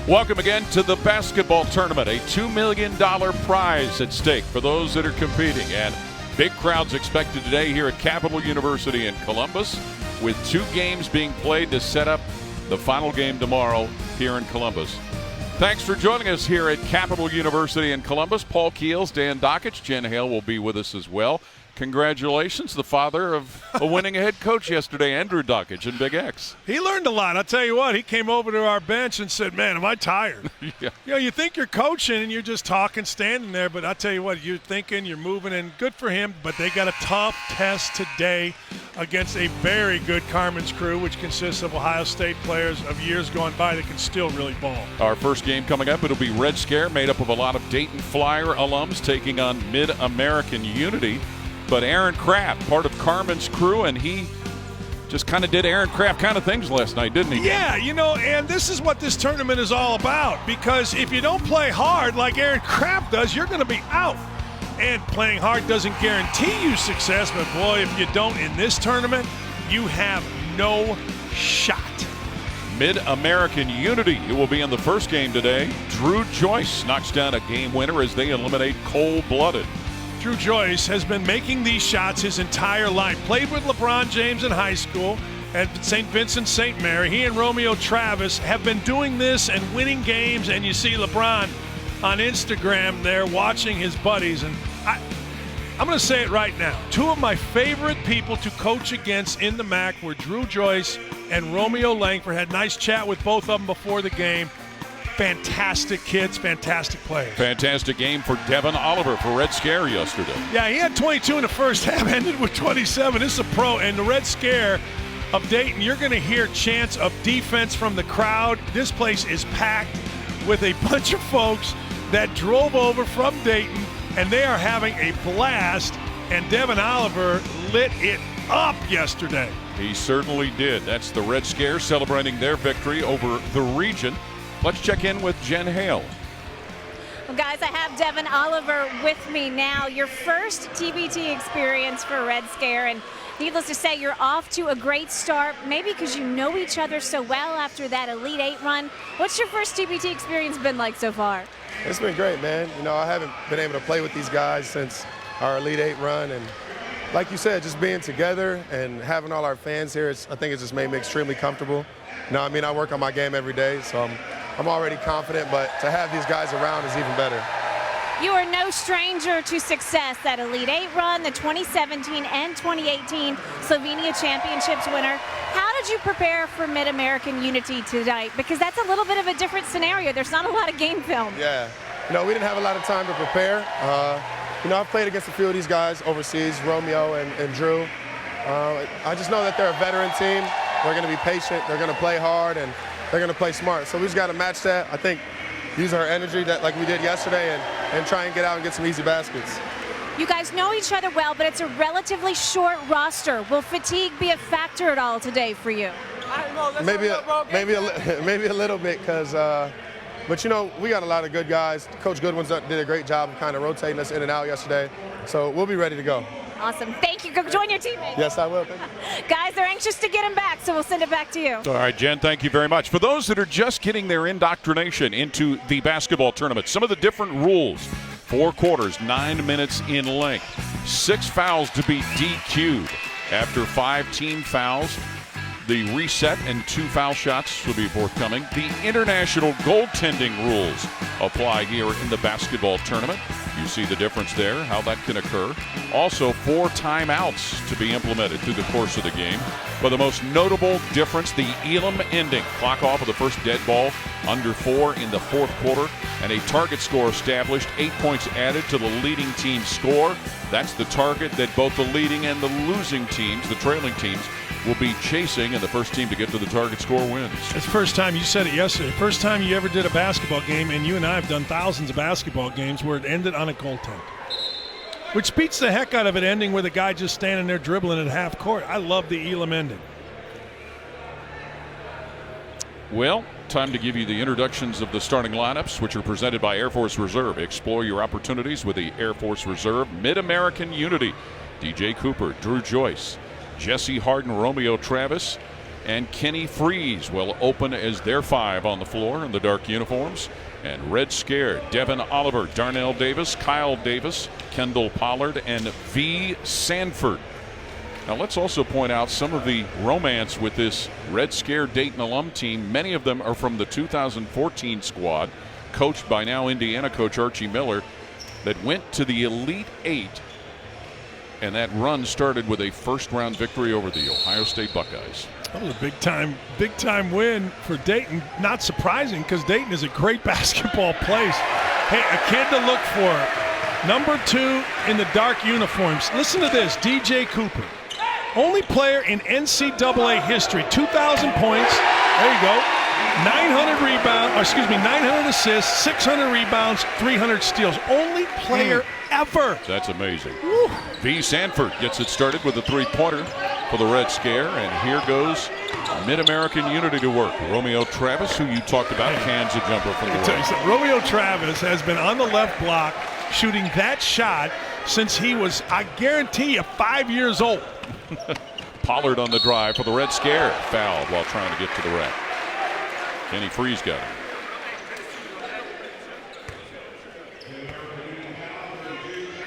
Welcome again to the basketball tournament. A $2 million prize at stake for those that are competing. And big crowds expected today here at Capital University in Columbus, with 2 games being played to set up the final game tomorrow here in Columbus. Thanks for joining us here at Capital University in Columbus. Paul Keels, Dan Dockich, Jen Hale will be with us as well. Congratulations, the father of a winning head coach yesterday, Andrew Dockich in Big X. He learned a lot. I'll tell you what, he came over to our bench and said, man, am I tired? Yeah. You know, you think you're coaching and you're just talking, standing there, but I'll tell you what, you're thinking, you're moving, and good for him. But they got a tough test today against a very good Carmen's crew, which consists of Ohio State players of years gone by that can still really ball. Our first game coming up, it'll be Red Scare, made up of a lot of Dayton Flyer alums taking on Mid-American Unity. But Aaron Kraft, part of Carmen's crew, and he just kind of did Aaron Kraft kind of things last night, didn't he? Yeah, you know, and this is what this tournament is all about, because if you don't play hard like Aaron Kraft does, you're going to be out. And playing hard doesn't guarantee you success, but boy, if you don't in this tournament, you have no shot. Mid-American Unity, who will be in the first game today. Drew Joyce knocks down a game winner as they eliminate Cold-Blooded. Drew Joyce has been making these shots his entire life. Played with LeBron James in high school at St. Vincent St. Mary. He and Romeo Travis have been doing this and winning games, and you see LeBron on Instagram there watching his buddies. And I'm going to say it right now. 2 of my favorite people to coach against in the MAC were Drew Joyce and Romeo Langford. Had a nice chat with both of them before the game. Fantastic kids, fantastic players. Fantastic game for Devin Oliver for Red Scare yesterday. Yeah, he had 22 in the first half, ended with 27. This is a pro. And the Red Scare of Dayton, you're going to hear chants of defense from the crowd. This place is packed with a bunch of folks that drove over from Dayton, and they are having a blast. And Devin Oliver lit it up yesterday. He certainly did. That's the Red Scare celebrating their victory over the region. Let's check in with Jen Hale. Well, guys, I have Devin Oliver with me now. Your first TBT experience for Red Scare, and needless to say, you're off to a great start, maybe because you know each other so well after that Elite 8 run. What's your first TBT experience been like so far? It's been great, man. You know, I haven't been able to play with these guys since our Elite 8 run, and like you said, just being together and having all our fans here, I think it's just made me extremely comfortable. You know, I mean, I work on my game every day, so I'm already confident, but to have these guys around is even better. You are no stranger to success. That Elite 8 run, the 2017 and 2018 Slovenia Championships winner. How did you prepare for Mid-American Unity tonight? Because that's a little bit of a different scenario. There's not a lot of game film. Yeah. You know, we didn't have a lot of time to prepare. You know, I've played against a few of these guys overseas, Romeo and Drew. I just know that they're a veteran team. They're going to be patient. They're going to play hard, and they're going to play smart. So we just got to match that. I think use our energy that like we did yesterday and try and get out and get some easy baskets. You guys know each other well, but it's a relatively short roster. Will fatigue be a factor at all today for you? Maybe a little bit, because but you know, we got a lot of good guys. Coach Goodwin did a great job of kind of rotating us in and out yesterday. So we'll be ready to go. Awesome. Thank you. Go join your teammates. Yes, I will. Thank you. Guys, they're anxious to get him back, so we'll send it back to you. All right, Jen, thank you very much. For those that are just getting their indoctrination into the basketball tournament, some of the different rules. 4 quarters, 9 minutes in length. 6 fouls to be DQ'd. After 5 team fouls, the reset and 2 foul shots will be forthcoming. The international goaltending rules apply here in the basketball tournament. You see the difference there, how that can occur. Also, 4 timeouts to be implemented through the course of the game. But the most notable difference, the Elam ending. Clock off of the first dead ball, under 4 in the 4th quarter, and a target score established, 8 points added to the leading team's score. That's the target that both the leading and the losing teams, the trailing teams, will be chasing, and the first team to get to the target score wins. It's the first time, you said it yesterday, first time you ever did a basketball game, and you and I have done thousands of basketball games where it ended on a goaltend. Which beats the heck out of it ending with a guy just standing there dribbling at half court. I love the Elam ending. Well, time to give you the introductions of the starting lineups, which are presented by Air Force Reserve. Explore your opportunities with the Air Force Reserve Mid-American Unity. DJ Cooper, Drew Joyce, Jesse Harden, Romeo Travis, and Kenny Freeze will open as their 5 on the floor in the dark uniforms. And Red Scare, Devin Oliver, Darnell Davis, Kyle Davis, Kendall Pollard, and V. Sanford. Now let's also point out some of the romance with this Red Scare Dayton alum team. Many of them are from the 2014 squad, coached by now Indiana coach Archie Miller, that went to the Elite 8. And that run started with a first-round victory over the Ohio State Buckeyes. That was a big time win for Dayton. Not surprising because Dayton is a great basketball place. Hey, a kid to look for. Number 2 in the dark uniforms. Listen to this, DJ Cooper. Only player in NCAA history, 2,000 points. There you go. 900 assists, 600 rebounds, 300 steals. Only player ever. That's amazing. Woo. V. Sanford gets it started with a 3-pointer for the Red Scare, and here goes Mid-American Unity to work. Romeo Travis, who you talked about, cans a jumper from the right. Romeo Travis has been on the left block shooting that shot since he was, I guarantee you, 5 years old. Pollard on the drive for the Red Scare. Fouled while trying to get to the rack. Kenny Freeze got him.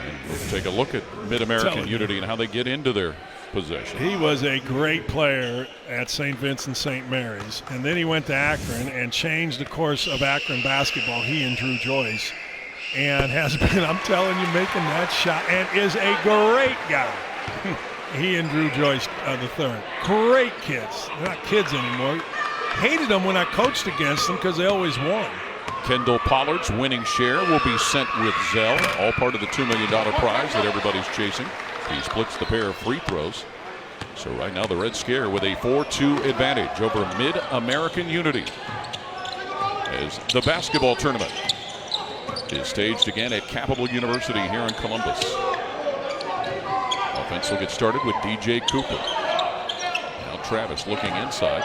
And we'll take a look at Mid-American Unity and how they get into their possession. He was a great player at St. Vincent St. Mary's, and then he went to Akron and changed the course of Akron basketball, he and Drew Joyce, and has been, I'm telling you, making that shot, and is a great guy. He and Drew Joyce the third. Great kids. They're not kids anymore. Hated them when I coached against them because they always won. Kendall Pollard's winning share will be sent with Zell, all part of the $2 million prize that everybody's chasing. He splits the pair of free throws. So right now the Red Scare with a 4-2 advantage over Mid-American Unity, as the basketball tournament is staged again at Capital University here in Columbus. Offense will get started with DJ Cooper. Now Travis looking inside.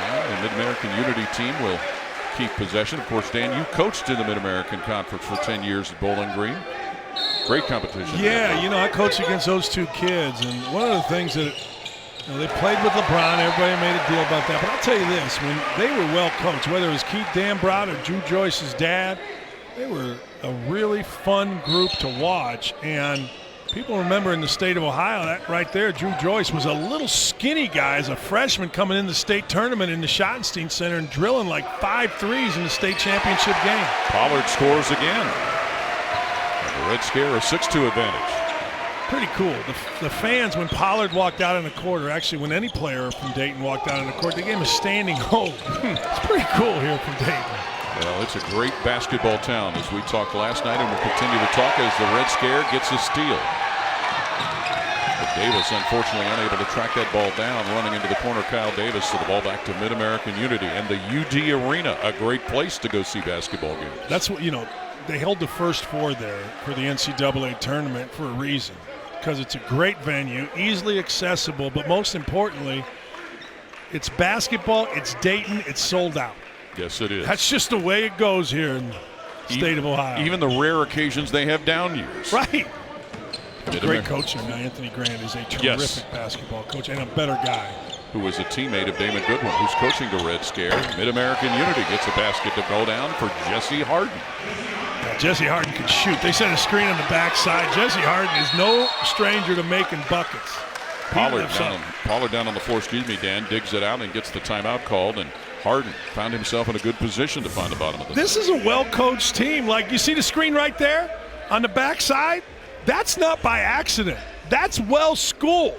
And the Mid-American Unity team will keep possession. Of course, Dan, you coached in the Mid-American Conference for 10 years at Bowling Green. Great competition. Yeah, you know, I coached against those two kids, and one of the things that, you know, they played with LeBron. Everybody made a deal about that. But I'll tell you this, when they were well coached, whether it was Keith Dambrot or Drew Joyce's dad, they were a really fun group to watch. And people remember in the state of Ohio, that right there, Drew Joyce was a little skinny guy as a freshman coming in the state tournament in the Schottenstein Center and drilling like 5 threes in the state championship game. Pollard scores again. And the Red Scare a 6-2 advantage. Pretty cool. The fans, when Pollard walked out in the court, or actually when any player from Dayton walked out in the court, they gave him a standing hold. It's pretty cool here from Dayton. Well, it's a great basketball town, as we talked last night, and we'll continue to talk as the Red Scare gets a steal. But Davis, unfortunately, unable to track that ball down, running into the corner. Kyle Davis, to the ball back to Mid-American Unity and the UD Arena, a great place to go see basketball games. That's what, you know, they held the first 4 there for the NCAA tournament for a reason, because it's a great venue, easily accessible, but most importantly, it's basketball, it's Dayton, it's sold out. Yes, it is. That's just the way it goes here in the state of Ohio. Even the rare occasions they have down years. Right. Great coaching. Now, Anthony Grant is a terrific basketball coach and a better guy. Who was a teammate of Damon Goodwin, who's coaching the Red Scare. Mid-American Unity gets a basket to go down for Jesse Harden. Yeah, Jesse Harden can shoot. They set a screen on the backside. Jesse Harden is no stranger to making buckets. Pollard down on the floor, Dan, digs it out and gets the timeout called, and Harden found himself in a good position to find the bottom of the net. This is a well-coached team. Like, you see the screen right there on the backside? That's not by accident. That's well-schooled.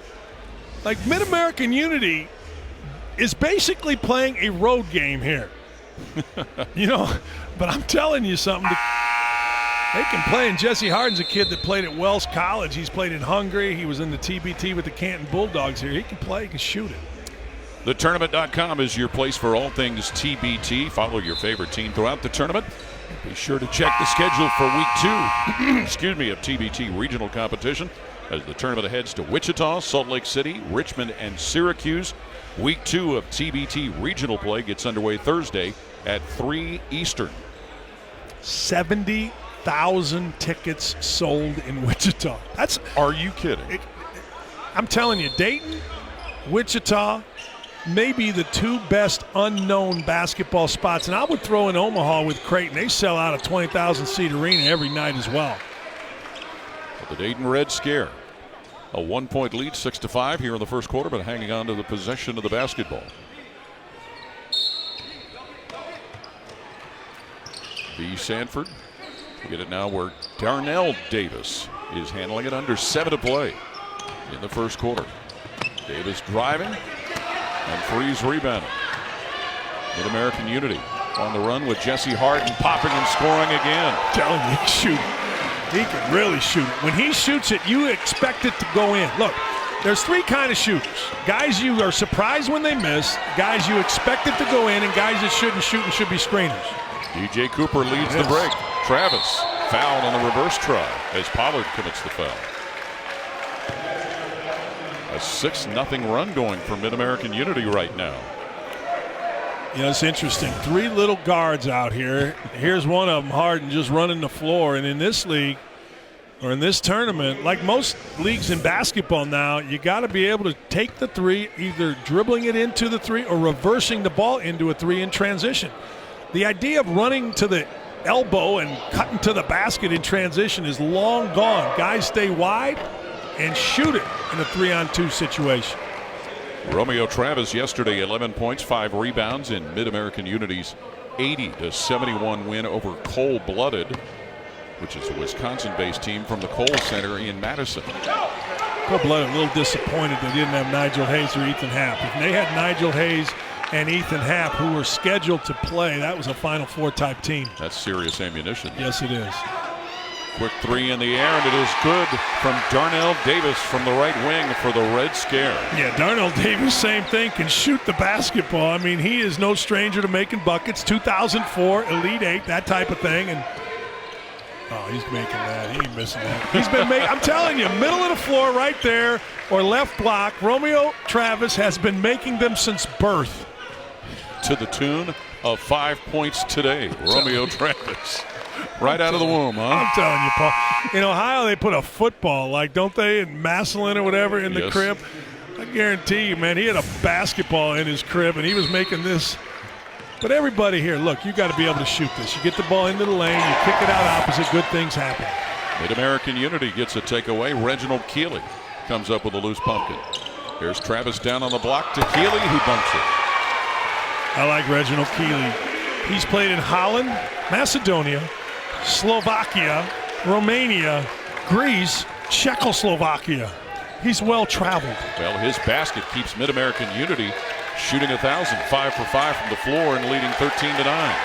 Like, Mid-American Unity is basically playing a road game here. You know, but I'm telling you something. They can play, and Jesse Harden's a kid that played at Wells College. He's played in Hungary. He was in the TBT with the Canton Bulldogs here. He can play, he can shoot it. TheTournament.com is your place for all things TBT. Follow your favorite team throughout the tournament. Be sure to check the schedule for week 2 of TBT regional competition as the tournament heads to Wichita, Salt Lake City, Richmond, and Syracuse. Week 2 of TBT regional play gets underway Thursday at 3 Eastern. 70,000 tickets sold in Wichita. Are you kidding? I'm telling you, Dayton, Wichita, maybe the two best unknown basketball spots. And I would throw in Omaha with Creighton. They sell out a 20,000-seat arena every night as well. The Dayton Red Scare. A 1-point lead, 6-5 here in the first quarter, but hanging on to the possession of the basketball. B. Sanford. We get it now where Darnell Davis is handling it, under 7 to play in the first quarter. Davis driving and Freeze rebounding. Mid-American Unity on the run with Jesse Harden popping and scoring again. Telling you, shoot. He can really shoot it. When he shoots it, you expect it to go in. Look, there's 3 kind of shooters. Guys you are surprised when they miss, guys you expect it to go in, and guys that shouldn't shoot and should be screeners. DJ Cooper leads the break. Travis fouled on the reverse try as Pollard commits the foul. A 6-0 run going for Mid-American Unity right now. You know, it's interesting. 3 little guards out here. Here's one of them, Harden, just running the floor. And in this league, or in this tournament, like most leagues in basketball now, you got to be able to take the 3, either dribbling it into the 3 or reversing the ball into a 3 in transition. The idea of running to the elbow and cutting to the basket in transition is long gone. Guys stay wide and shoot it in a 3-on-2 situation. Romeo Travis yesterday, 11 points, 5 rebounds in Mid-American Unity's 80-71 win over Cold-Blooded, which is a Wisconsin-based team from the Kohl Center in Madison. Cold-Blooded a little disappointed they didn't have Nigel Hayes or Ethan Happ. If they had Nigel Hayes and Ethan Happ, who were scheduled to play, that was a Final Four type team. That's serious ammunition. Yes, it is. Quick 3 in the air, and it is good from Darnell Davis from the right wing for the Red Scare. Yeah, Darnell Davis, same thing, can shoot the basketball. I mean, he is no stranger to making buckets. 2004, Elite 8, that type of thing. And oh, he's making that. He ain't missing that. He's been making, I'm telling you, middle of the floor right there or left block, Romeo Travis has been making them since birth. To the tune of 5 points today, Romeo Travis. Right out of the womb, huh? I'm telling you, Paul. In Ohio, they put a football, like, don't they, in Massillon or whatever, in the crib? I guarantee you, man, he had a basketball in his crib, and he was making this. But everybody here, look, you got to be able to shoot this. You get the ball into the lane, you kick it out opposite, good things happen. Mid-American Unity gets a takeaway. Reginald Keeley comes up with a loose pumpkin. Here's Travis down on the block to Keeley, who bunks it. I like Reginald Keeley. He's played in Holland, Macedonia, Slovakia, Romania, Greece, Czechoslovakia. He's well traveled. Well, his basket keeps Mid-American Unity shooting 1,000, 5 for 5 from the floor and leading 13-9.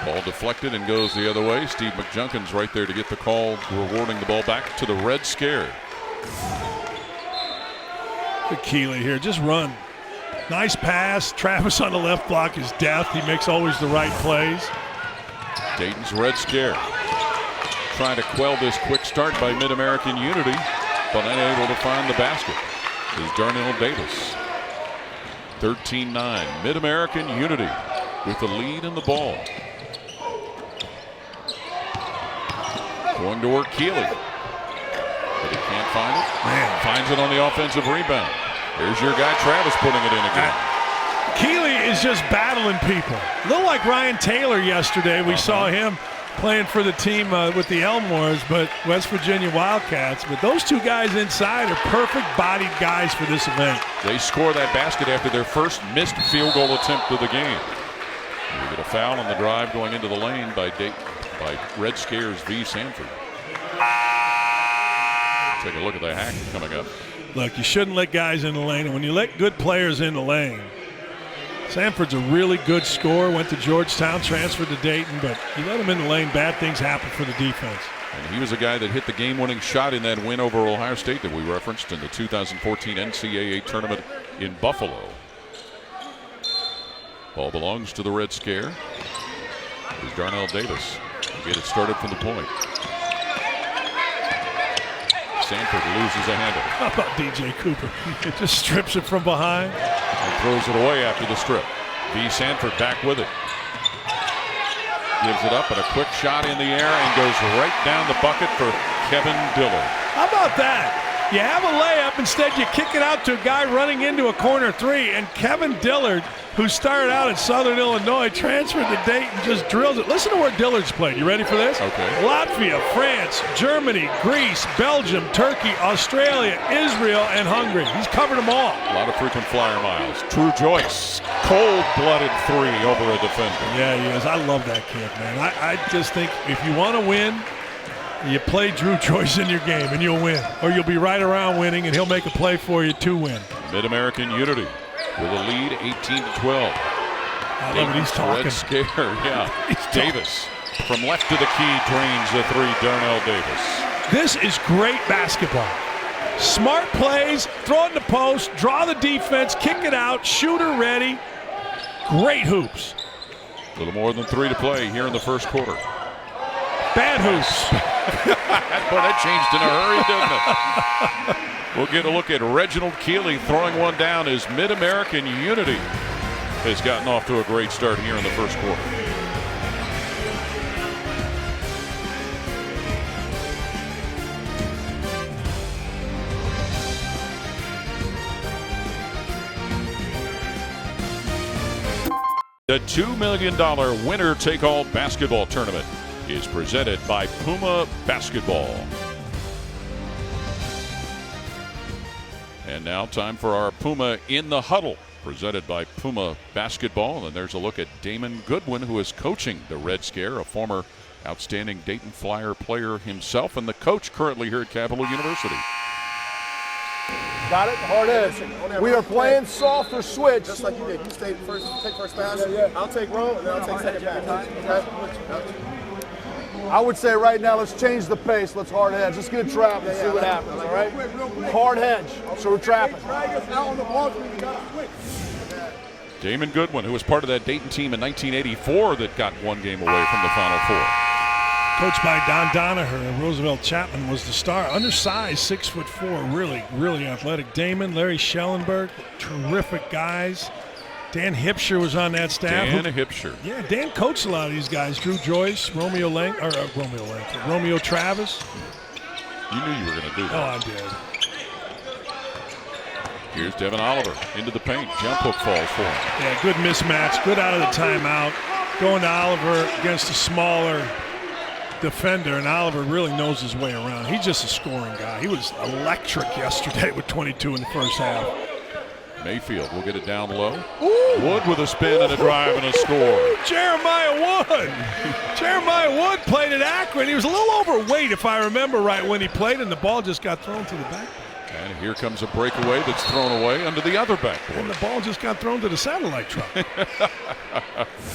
Ball deflected and goes the other way. Steve McJunkins right there to get the call, rewarding the ball back to the Red Scare. Good Keeley here, just run. Nice pass. Travis on the left block is death. He makes always the right plays. Dayton's Red Scare trying to quell this quick start by Mid-American Unity, but unable to find the basket is Darnell Davis. 13-9. Mid-American Unity with the lead in the ball. Going to work Keeley, but he can't find it. Man. Finds it on the offensive rebound. There's your guy Travis putting it in again. Keeley is just battling people. A little like Ryan Taylor yesterday. We saw him playing for the team with the Elmores, but West Virginia Wildcats. But those two guys inside are perfect bodied guys for this event. They score that basket after their first missed field goal attempt of the game. We get a foul on the drive going into the lane by Red Scare's V. Sanford. Take a look at the hack coming up. Look, you shouldn't let guys in the lane, and when you let good players in the lane, Sanford's a really good scorer, went to Georgetown, transferred to Dayton, but you let him in the lane, bad things happen for the defense. And he was a guy that hit the game-winning shot in that win over Ohio State that we referenced in the 2014 NCAA tournament in Buffalo. Ball belongs to the Red Scare. Here's Darnell Davis to get it started from the point. Sanford loses a handle. How about DJ Cooper? Just strips it from behind. And throws it away after the strip. V. Sanford back with it. Gives it up and a quick shot in the air and goes right down the bucket for Kevin Dillard. How about that? You have a layup, instead you kick it out to a guy running into a corner three, and Kevin Dillard, who started out at Southern Illinois, transferred to Dayton, just drills it. Listen to where Dillard's played. You ready for this? Okay. Latvia, France, Germany, Greece, Belgium, Turkey, Australia, Israel, and Hungary. He's covered them all. A lot of frequent flyer miles. True Joyce, cold-blooded three over a defender. Yeah, he is. I love that kid, man. I just think if you want to win, you play Drew Joyce in your game and you'll win. Or you'll be right around winning and he'll make a play for you to win. Mid-American Unity with a lead 18-12. I love what he's talking. Red Scare, yeah. Davis from left to the key drains the three, Darnell Davis. This is great basketball. Smart plays, throw it in the post, draw the defense, kick it out, shooter ready. Great hoops. A little more than 3 to play here in the first quarter. Bad hoops. Boy, that changed in a hurry, didn't it? We'll get a look at Reginald Keeley throwing one down as Mid-American Unity has gotten off to a great start here in the first quarter. The $2 million winner-take-all basketball tournament is presented by Puma Basketball. And now time for our Puma in the Huddle, presented by Puma Basketball. And there's a look at Damon Goodwin, who is coaching the Red Scare, a former outstanding Dayton Flyer player himself, and the coach currently here at Capital University. Got it? Hard edge. We are playing soft or switch. Just like you did. You stay first, take first pass. I'll take roll, and then I'll take second pass. Okay? I would say right now, let's change the pace. Let's hard hedge. Let's get a trap and see what happens, all right? Hard hedge. So we're trapping. Damon Goodwin, who was part of that Dayton team in 1984 that got one game away from the Final Four. Coached by Don Donaher, and Roosevelt Chapman was the star. Undersized, 6'4", really athletic. Damon, Larry Schellenberg, terrific guys. Dan Hipsher was on that staff. Dan Hipsher. Yeah, Dan coached a lot of these guys. Drew Joyce, Romeo Travis. You knew you were going to do that. Oh, I did. Here's Devin Oliver into the paint. Jump hook falls for him. Yeah, good mismatch. Good out of the timeout. Going to Oliver against a smaller defender, and Oliver really knows his way around. He's just a scoring guy. He was electric yesterday with 22 in the first half. Mayfield will get it down low. Ooh. Wood with a spin and a drive and a score. Jeremiah Wood. Jeremiah Wood played at Akron. He was a little overweight, if I remember right, when he played, and the ball just got thrown to the back. And here comes a breakaway that's thrown away under the other backboard. And the ball just got thrown to the satellite truck.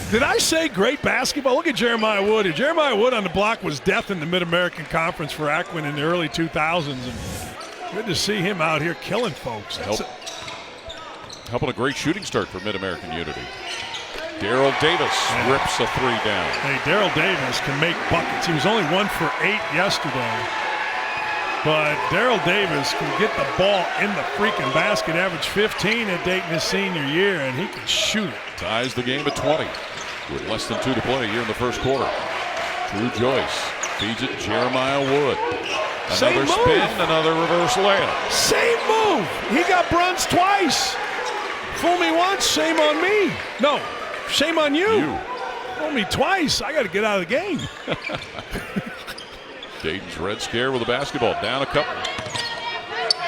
Did I say great basketball? Look at Jeremiah Wood. Jeremiah Wood on the block was death in the Mid-American Conference for Akron in the early 2000s. And good to see him out here killing folks. Helping a great shooting start for Mid-American Unity. Darrell Davis rips a three down. Hey, Darrell Davis can make buckets. He was only 1 for 8 yesterday. But Darrell Davis can get the ball in the freaking basket, averaged 15 at Dayton his senior year, and he can shoot it. Ties the game at 20 with less than 2 to play here in the first quarter. Drew Joyce feeds it Jeremiah Wood. Another spin, another reverse layup. Same move. He got Bruns twice. Fool me once, shame on me. No, shame on you. Fool me twice. I got to get out of the game. Dayton's Red Scare with the basketball. Down a couple.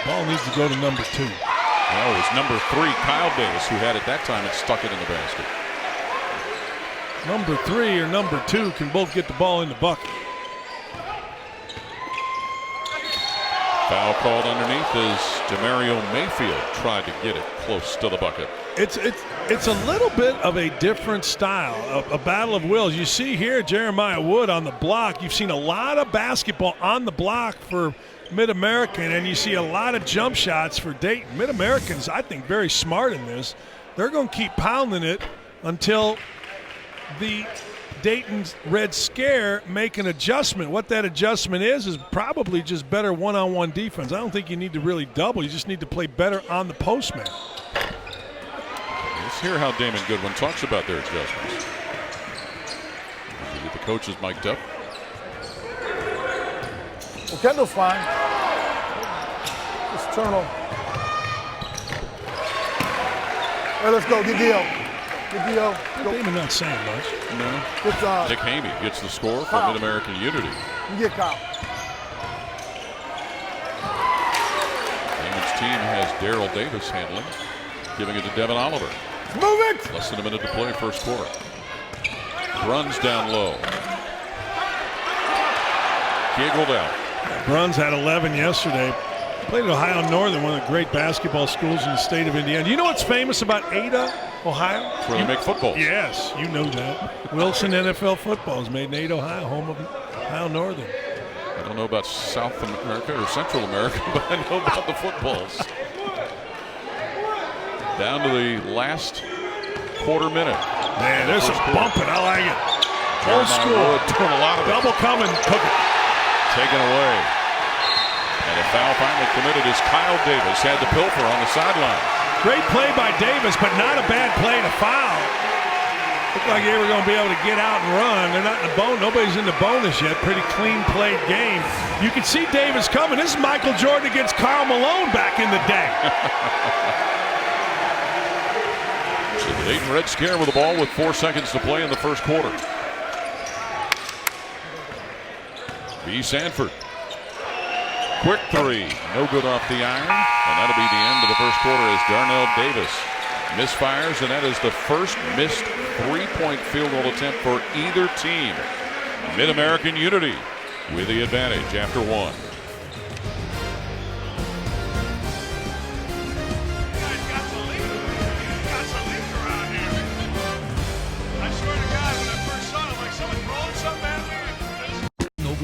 Ball needs to go to number 2. Well, it was number 3, Kyle Davis, who had it that time and stuck it in the basket. Number 3 or number 2 can both get the ball in the bucket. Foul called underneath as Demario Mayfield tried to get it close to the bucket. It's a little bit of a different style, a battle of wills. You see here Jeremiah Wood on the block. You've seen a lot of basketball on the block for Mid-American, and you see a lot of jump shots for Dayton. Mid-American's, I think, very smart in this. They're going to keep pounding it until the Dayton's Red Scare make an adjustment. What that adjustment is probably just better one-on-one defense. I don't think you need to really double. You just need to play better on the post man. Let's hear how Damon Goodwin talks about their adjustments. Get the coaches mic'd up. Well, Kendall's fine. Turn on. Hey, let's go. Good deal. Good deal. Dayton not saying much. No. Good Nick Hamey gets the score for Kyle. Mid-American Unity. You get Kyle. Damon's team has Daryl Davis handling, giving it to Devin Oliver. Move it. Less than a minute to play first quarter. Bruns down low. Giggled out. Bruns had 11 yesterday. Played at Ohio Northern, one of the great basketball schools in the state of Indiana. You know what's famous about Ada, Ohio? That's where they make footballs. Yes, you know that. Wilson NFL football is made in Ada, Ohio, home of Ohio Northern. I don't know about South America or Central America, but I know about the footballs. Down to the last quarter minute. Man, there's some bumping. I like it. Old Jeremiah school. Wood doing a lot of it. Double coming. Took it. Taken away. And a foul finally committed as Kyle Davis had the pilfer on the sideline. Great play by Davis, but not a bad play to foul. Looked like they were going to be able to get out and run. They're not in the bone. Nobody's in the bonus yet. Pretty clean played game. You can see Davis coming. This is Michael Jordan against Karl Malone back in the day. So the Dayton Red Scare with the ball with 4 seconds to play in the first quarter. B. Sanford. Quick three. No good off the iron. And that'll be the end of the first quarter as Darnell Davis misfires. And that is the first missed three-point field goal attempt for either team. Mid-American Unity with the advantage after one.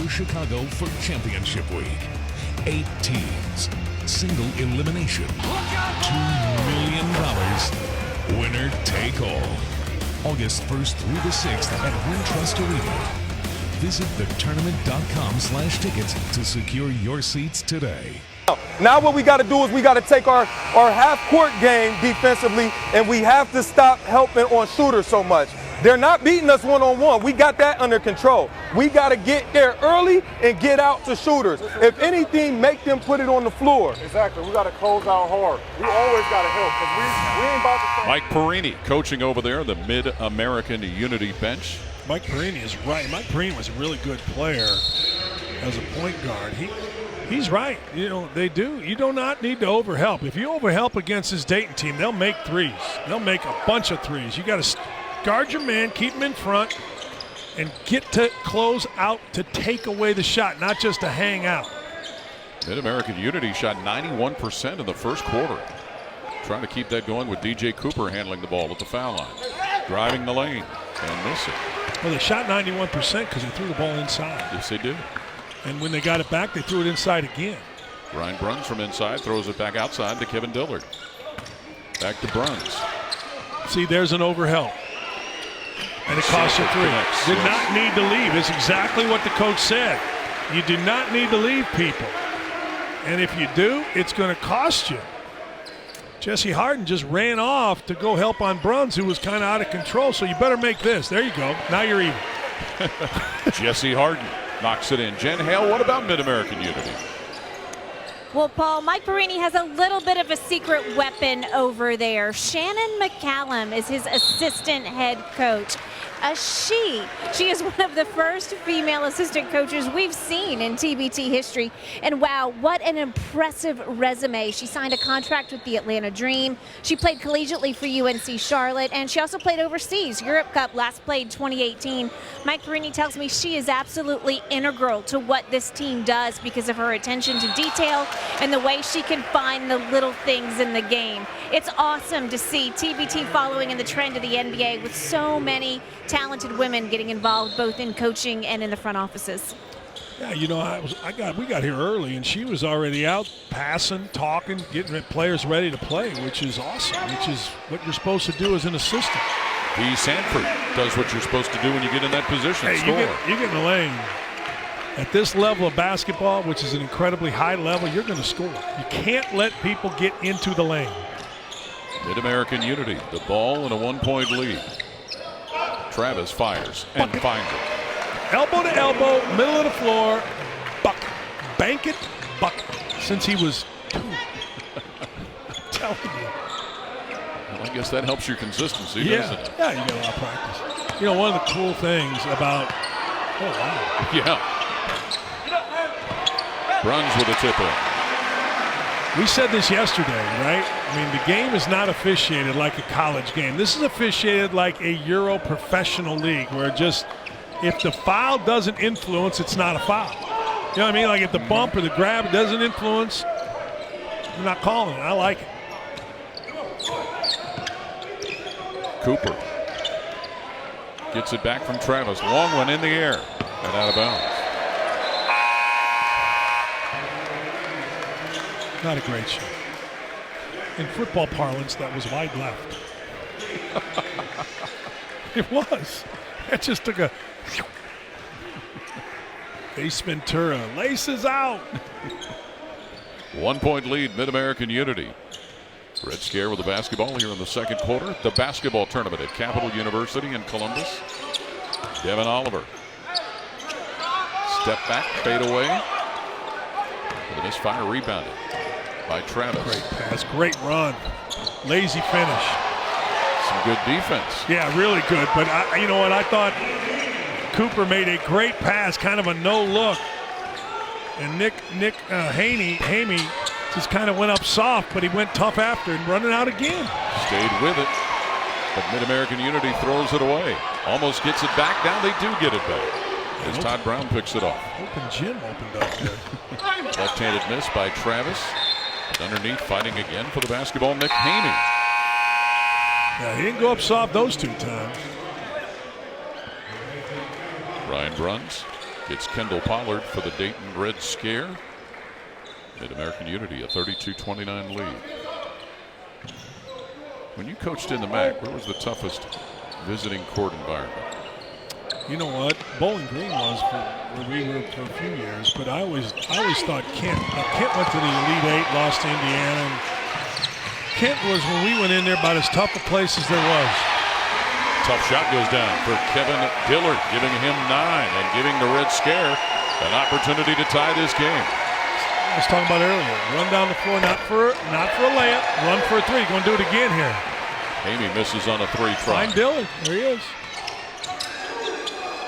Chicago for championship week. 8 teams, single elimination, $2 million, winner take all. August 1st through the 6th at Wintrust Arena. Visit thetournament.com/tickets to secure your seats today. Now what we got to do is we got to take our half-court game defensively, and we have to stop helping on shooters so much. They're not beating us one-on-one. We got that under control. We got to get there early and get out to shooters. If anything, make them put it on the floor. Exactly. We got to close out hard. We always got to help because we ain't about to. Mike Perini coaching over there, the Mid-American Unity bench. Mike Perini is right. Mike Perini was a really good player as a point guard. He's right. You know, they do. You do not need to overhelp. If you overhelp against this Dayton team, they'll make threes. They'll make a bunch of threes. You got to guard your man, keep him in front, and get to close out to take away the shot, not just to hang out. Mid-American Unity shot 91% in the first quarter. Trying to keep that going with DJ Cooper handling the ball at the foul line. Driving the lane and miss it. Well, they shot 91% because they threw the ball inside. Yes, they did. And when they got it back, they threw it inside again. Ryan Bruns from inside throws it back outside to Kevin Dillard. Back to Bruns. See, there's an overhelp. And it cost you three. Did not need to leave. It's exactly what the coach said. You do not need to leave people. And if you do, it's going to cost you. Jesse Harden just ran off to go help on Bruns, who was kind of out of control. So you better make this. There you go. Now you're even. Jesse Harden knocks it in. Jen Hale, what about Mid-American Unity? Well, Paul, Mike Perini has a little bit of a secret weapon over there. Shannon McCallum is his assistant head coach. She is one of the first female assistant coaches we've seen in TBT history. And wow, what an impressive resume. She signed a contract with the Atlanta Dream. She played collegiately for UNC Charlotte, and she also played overseas. Europe Cup last played 2018. Mike Perini tells me she is absolutely integral to what this team does because of her attention to detail and the way she can find the little things in the game. It's awesome to see TBT following in the trend of the NBA with so many talented women getting involved both in coaching and in the front offices. Yeah, you know, we got here early, and she was already out passing, talking, getting players ready to play, which is awesome, which is what you're supposed to do as an assistant. B. Sanford does what you're supposed to do when you get in that position. Hey, score. you get in the lane. At this level of basketball, which is an incredibly high level, you're going to score. You can't let people get into the lane. Mid-American Unity, the ball in a 1-point lead. Travis fires and finds it. Elbow to elbow, middle of the floor, bucket. Bank it, bucket. Since he was 2. telling you. Well, I guess that helps your consistency, doesn't it? Yeah, you got a lot of practice. You know, one of the cool things about Yeah. Bruns with a tip-in. We said this yesterday, right? I mean, the game is not officiated like a college game. This is officiated like a Euro professional league where just if the foul doesn't influence, it's not a foul. You know what I mean? Like if the bump or the grab doesn't influence, you're not calling it. I like it. Cooper gets it back from Travis. Long one in the air and out of bounds. Not a great shot. In football parlance, that was wide left. It was. It just took a Ace Ventura. Laces out. 1 point lead, Mid-American Unity. Red Scare with the basketball here in the second quarter. The basketball tournament at Capital University in Columbus. Devin Oliver. Step back, fade away. With a misfire, rebounded by Travis. Great pass, great run. Lazy finish. Some good defense. Yeah, really good. But you know what? I thought Cooper made a great pass, kind of a no look. And Nick Haney just kind of went up soft, but he went tough after and running out again. Stayed with it. But Mid-American Unity throws it away. Almost gets it back. Now they do get it back. As Todd Brown picks it off. Open gym opened up there. Left-handed miss by Travis. And underneath, fighting again for the basketball, Nick Haney. Yeah, he didn't go up soft those 2 times. Ryan Bruns gets Kendall Pollard for the Dayton Red Scare. Mid-American Unity, a 32-29 lead. When you coached in the MAC, where was the toughest visiting court environment? You know what? Bowling Green was where we were for a few years, but I always thought Kent. Now, Kent went to the Elite Eight, lost to Indiana. And Kent was, when we went in there, about as tough a place as there was. Tough shot goes down for Kevin Dillard, giving him 9 and giving the Red Scare an opportunity to tie this game. I was talking about earlier. Run down the floor, not for a layup, run for a 3. Going to do it again here. Amy misses on a 3 try. Find Dillard. There he is.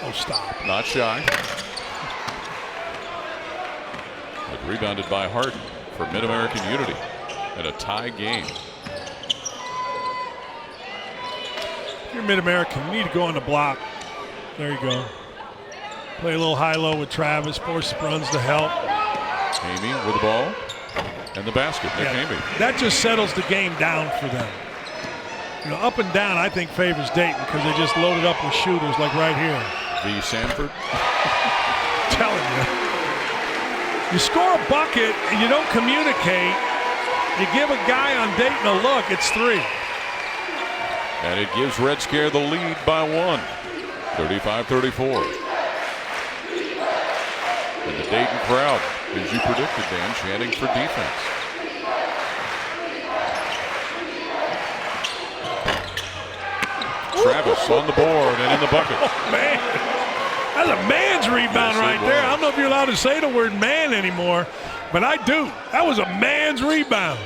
Oh, stop. Not shy. But rebounded by Harden for Mid-American Unity in a tie game. If you're Mid-American, you need to go on the block. There you go. Play a little high-low with Travis, force Bruns to help. Amy with the ball and the basket. Nick Amy. That just settles the game down for them. You know, up and down, I think, favors Dayton because they just loaded up with shooters like right here. V. Sanford. Telling you. You score a bucket and you don't communicate. You give a guy on Dayton a look, it's 3. And it gives Red Scare the lead by 1. 35-34. And the Dayton crowd, as you predicted, Dan, chanting for defense. Travis on the board and in the bucket. Oh, man. That's a man's rebound right there. I don't know if you're allowed to say the word man anymore, but I do. That was a man's rebound.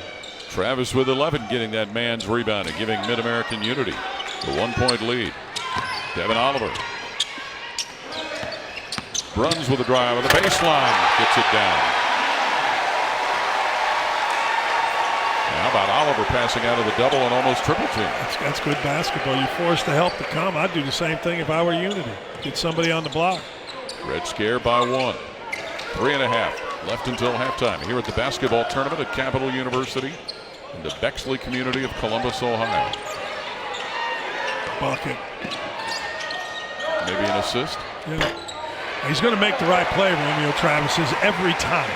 Travis with 11 getting that man's rebound and giving Mid-American Unity the 1 point lead. Devin Oliver. Bruns with a drive on the baseline. Gets it down. How about Oliver passing out of the double and almost triple team? That's good basketball. You force the help to come. I'd do the same thing if I were Unity. Get somebody on the block. Red Scare by 1. 3.5 left until halftime here at the basketball tournament at Capital University in the Bexley community of Columbus, Ohio. Bucket. Maybe an assist? Yeah. He's going to make the right play, Romeo Travis, is every time.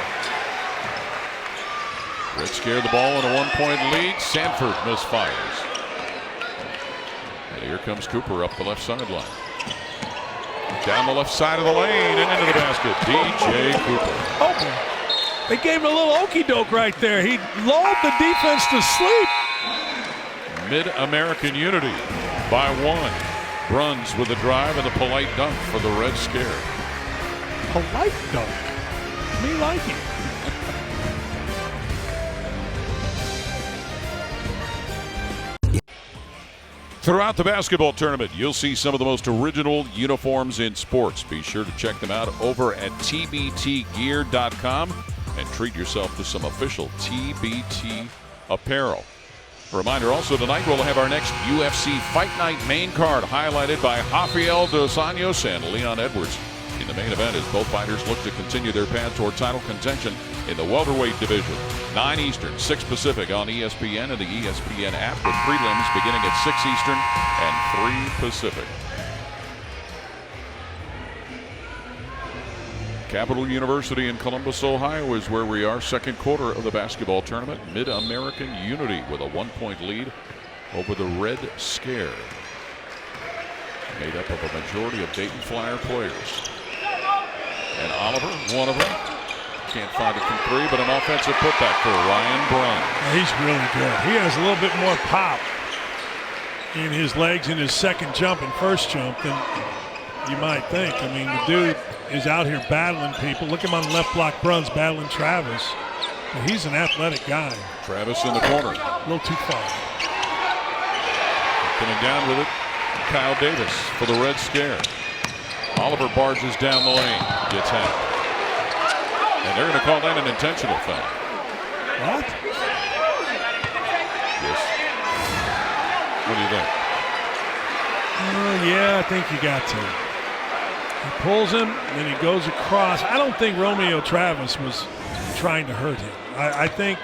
Red Scare the ball in a 1 point lead. Sanford misfires. And here comes Cooper up the left sideline. Down the left side of the lane and into the basket. DJ Cooper. Oh, they gave him a little okey doke right there. He lulled the defense to sleep. Mid-American Unity by 1. Bruns with a drive and a polite dunk for the Red Scare. Polite dunk. Me like it. Throughout the basketball tournament, you'll see some of the most original uniforms in sports. Be sure to check them out over at tbtgear.com and treat yourself to some official TBT apparel. A reminder also, tonight we'll have our next UFC Fight Night main card highlighted by Rafael Dos Anjos and Leon Edwards. In the main event, as both fighters look to continue their path toward title contention in the welterweight division. 9 Eastern, 6 Pacific on ESPN and the ESPN app, with prelims beginning at 6 Eastern and 3 Pacific. Capital University in Columbus, Ohio is where we are. Second quarter of the basketball tournament. Mid-American Unity with a 1-point lead over the Red Scare, made up of a majority of Dayton Flyer players. And Oliver, one of them, can't find it from 3, but an offensive putback for Ryan Brown. He's really good. He has a little bit more pop in his legs in his second jump and first jump than you might think. I mean, the dude is out here battling people. Look at him on left block, Bruns battling Travis. But he's an athletic guy. Travis in the corner. A little too far. Coming down with it, Kyle Davis for the Red Scare. Oliver barges down the lane, gets hacked. And they're going to call that an intentional foul. What? Yes. What do you think? Yeah, I think you got to. He pulls him, then he goes across. I don't think Romeo Travis was trying to hurt him. I think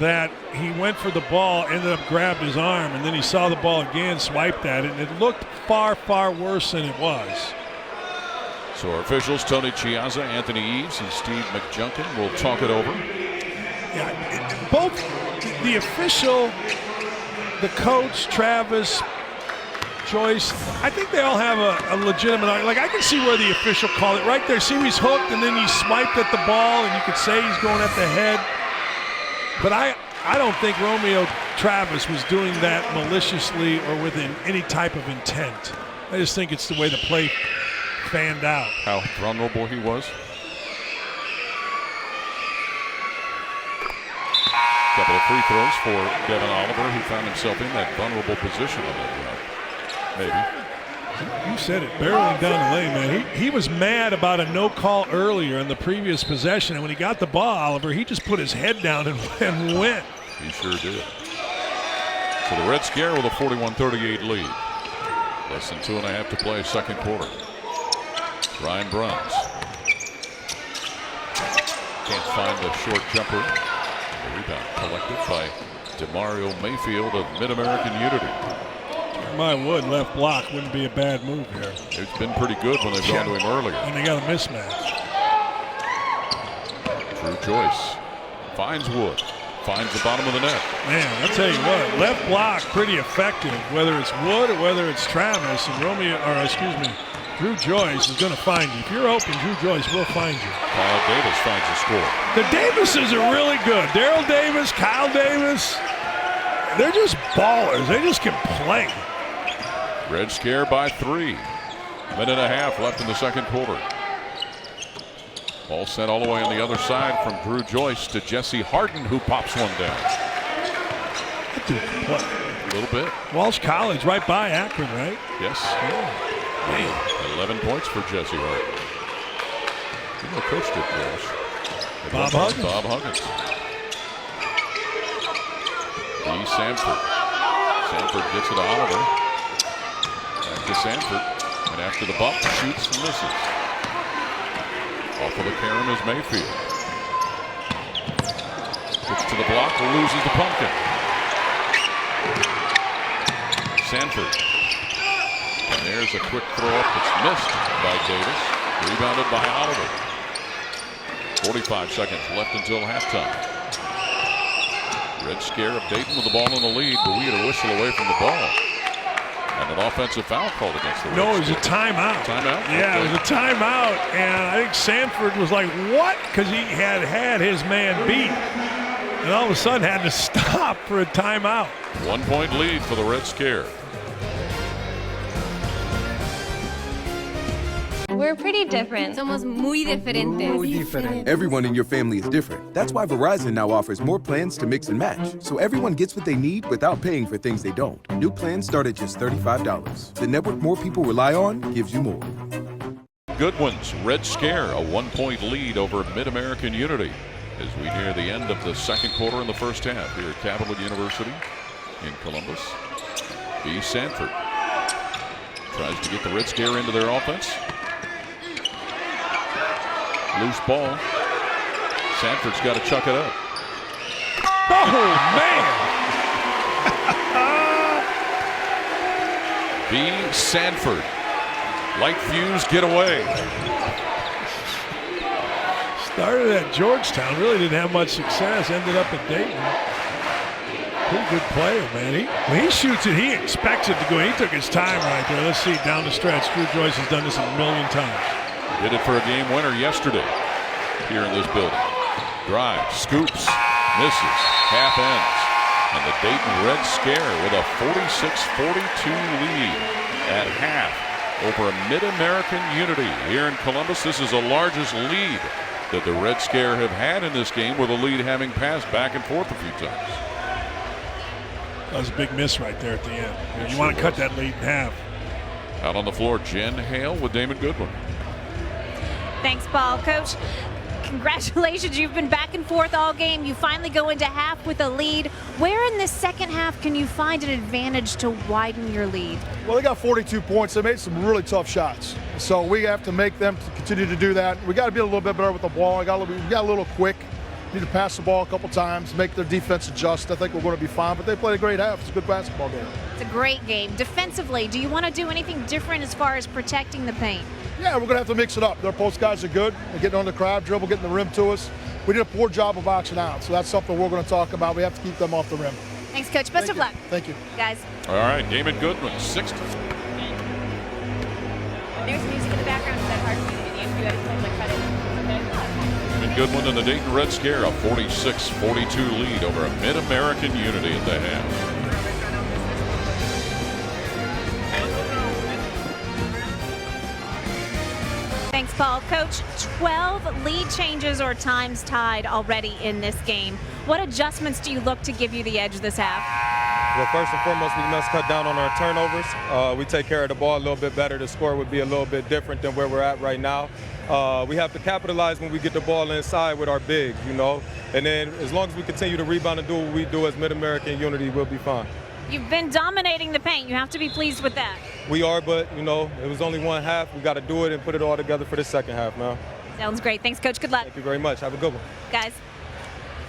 that he went for the ball, ended up grabbed his arm, and then he saw the ball again, swiped at it, and it looked far, far worse than it was. So our officials, Tony Chiazza, Anthony Eves, and Steve McJunkin, will talk it over. Yeah, both the official, the coach, Travis, Joyce, I think they all have a legitimate argument. Like, I can see where the official called it right there. See, he's hooked, and then he swiped at the ball, and you could say he's going at the head. But I don't think Romeo Travis was doing that maliciously or with any type of intent. I just think it's the way the play fanned out. How vulnerable he was. Couple of free throws for Devin Oliver, who found himself in that vulnerable position on that run. Maybe. You said it, barreling down the lane, man. He was mad about a no call earlier in the previous possession, and when he got the ball, Oliver, he just put his head down and went. He sure did. So the Red Scare with a 41-38 lead. Less than 2.5 to play, second quarter. Ryan Bruns can't find the short jumper. The rebound collected by DeMario Mayfield of Mid-American Unity. My wood left block wouldn't be a bad move here. It's been pretty good when they've gone to him earlier. And they got a mismatch. Drew Joyce finds Wood, finds the bottom of the net. Man, I'll tell you what, left block pretty effective, whether it's Wood or whether it's Travis. And Drew Joyce is going to find you. If you're open, Drew Joyce will find you. Kyle Davis finds the score. The Davises are really good. Daryl Davis, Kyle Davis, they're just ballers. They just can play. Red Scare by 3. Minute and a half left in the second quarter. Ball sent all the way on the other side from Drew Joyce to Jesse Harden, who pops one down. That dude can play. A little bit. Walsh College right by Akron, right? Yes. Man. 11 points for Jesse Harden. You know, coach did Walsh. Bob Huggins. Bob Huggins. D. Sanford. Sanford gets it to Oliver. Back to Sanford. And after the bump, shoots and misses. Off of the carom is Mayfield. Gets to the block, loses the pumpkin. Sanford. And there's a quick throw up that's missed by Davis. Rebounded by Oliver. 45 seconds left until halftime. Red Scare of Dayton with the ball in the lead, but we had a whistle away from the ball. And an offensive foul called against the Red No, it was a Scare. timeout. Timeout? Yeah, Okay. it was a timeout. And I think Sanford was like, what? Because he had his man beat. And all of a sudden had to stop for a timeout. 1 point lead for the Red Scare. We're We're pretty different. Somos muy diferentes. Everyone in your family is different. That's why Verizon now offers more plans to mix and match, so everyone gets what they need without paying for things they don't. New plans start at just $35. The network more people rely on gives you more. Goodwin's Red Scare, a 1-point lead over Mid-American Unity as we near the end of the second quarter in the first half here at Capital University in Columbus. B. Sanford tries to get the Red Scare into their offense. Loose ball. Sanford's got to chuck it up. Oh, man! B. Sanford. Light fuse, get away. Started at Georgetown, really didn't have much success, ended up at Dayton. Pretty good player, man. When he shoots it, he expects it to go. He took his time right there. Let's see, down the stretch. Drew Joyce has done this a million times. Did it for a game winner yesterday here in this building. Drive, scoops, misses, half ends. And the Dayton Red Scare with a 46-42 lead at half over a Mid-American Unity here in Columbus. This is the largest lead that the Red Scare have had in this game, with the lead having passed back and forth a few times. That was a big miss right there at the end. You want to cut that lead in half. Out on the floor, Jen Hale with Damon Goodwin. Thanks, Paul. Coach, congratulations. You've been back and forth all game. You finally go into half with a lead. Where in this second half can you find an advantage to widen your lead? Well, they got 42 points. They made some really tough shots. So we have to make them to continue to do that. We got to be a little bit better with the ball. We got a little quick. Need to pass the ball a couple times, make their defense adjust. I think we're going to be fine, but they played a great half. It's a good basketball game. It's a great game. Defensively, do you want to do anything different as far as protecting the paint? Yeah, we're going to have to mix it up. Their post guys are good. They're getting on the crowd dribble, getting the rim to us. We did a poor job of boxing out, so that's something we're going to talk about. We have to keep them off the rim. Thanks, Coach. Best of luck. Thank you. Guys. All right, Damon Goodwin, 60. There's music in the background. Is that hard for you to do? You guys play like cut it. Damon Goodwin and the Dayton Red Scare, a 46-42 lead over a Mid-American Unity at the half. Thanks, Paul. Coach, 12 lead changes or times tied already in this game. What adjustments do you look to give you the edge this half? Well, first and foremost, we must cut down on our turnovers. We take care of the ball a little bit better. The score would be a little bit different than where we're at right now. We have to capitalize when we get the ball inside with our bigs, you know. And then as long as we continue to rebound and do what we do as Mid-American Unity, we'll be fine. You've been dominating the paint. You have to be pleased with that. We are, but, you know, it was only one half. We got to do it and put it all together for the second half now. Sounds great. Thanks, Coach. Good luck. Thank you very much. Have a good one. Guys.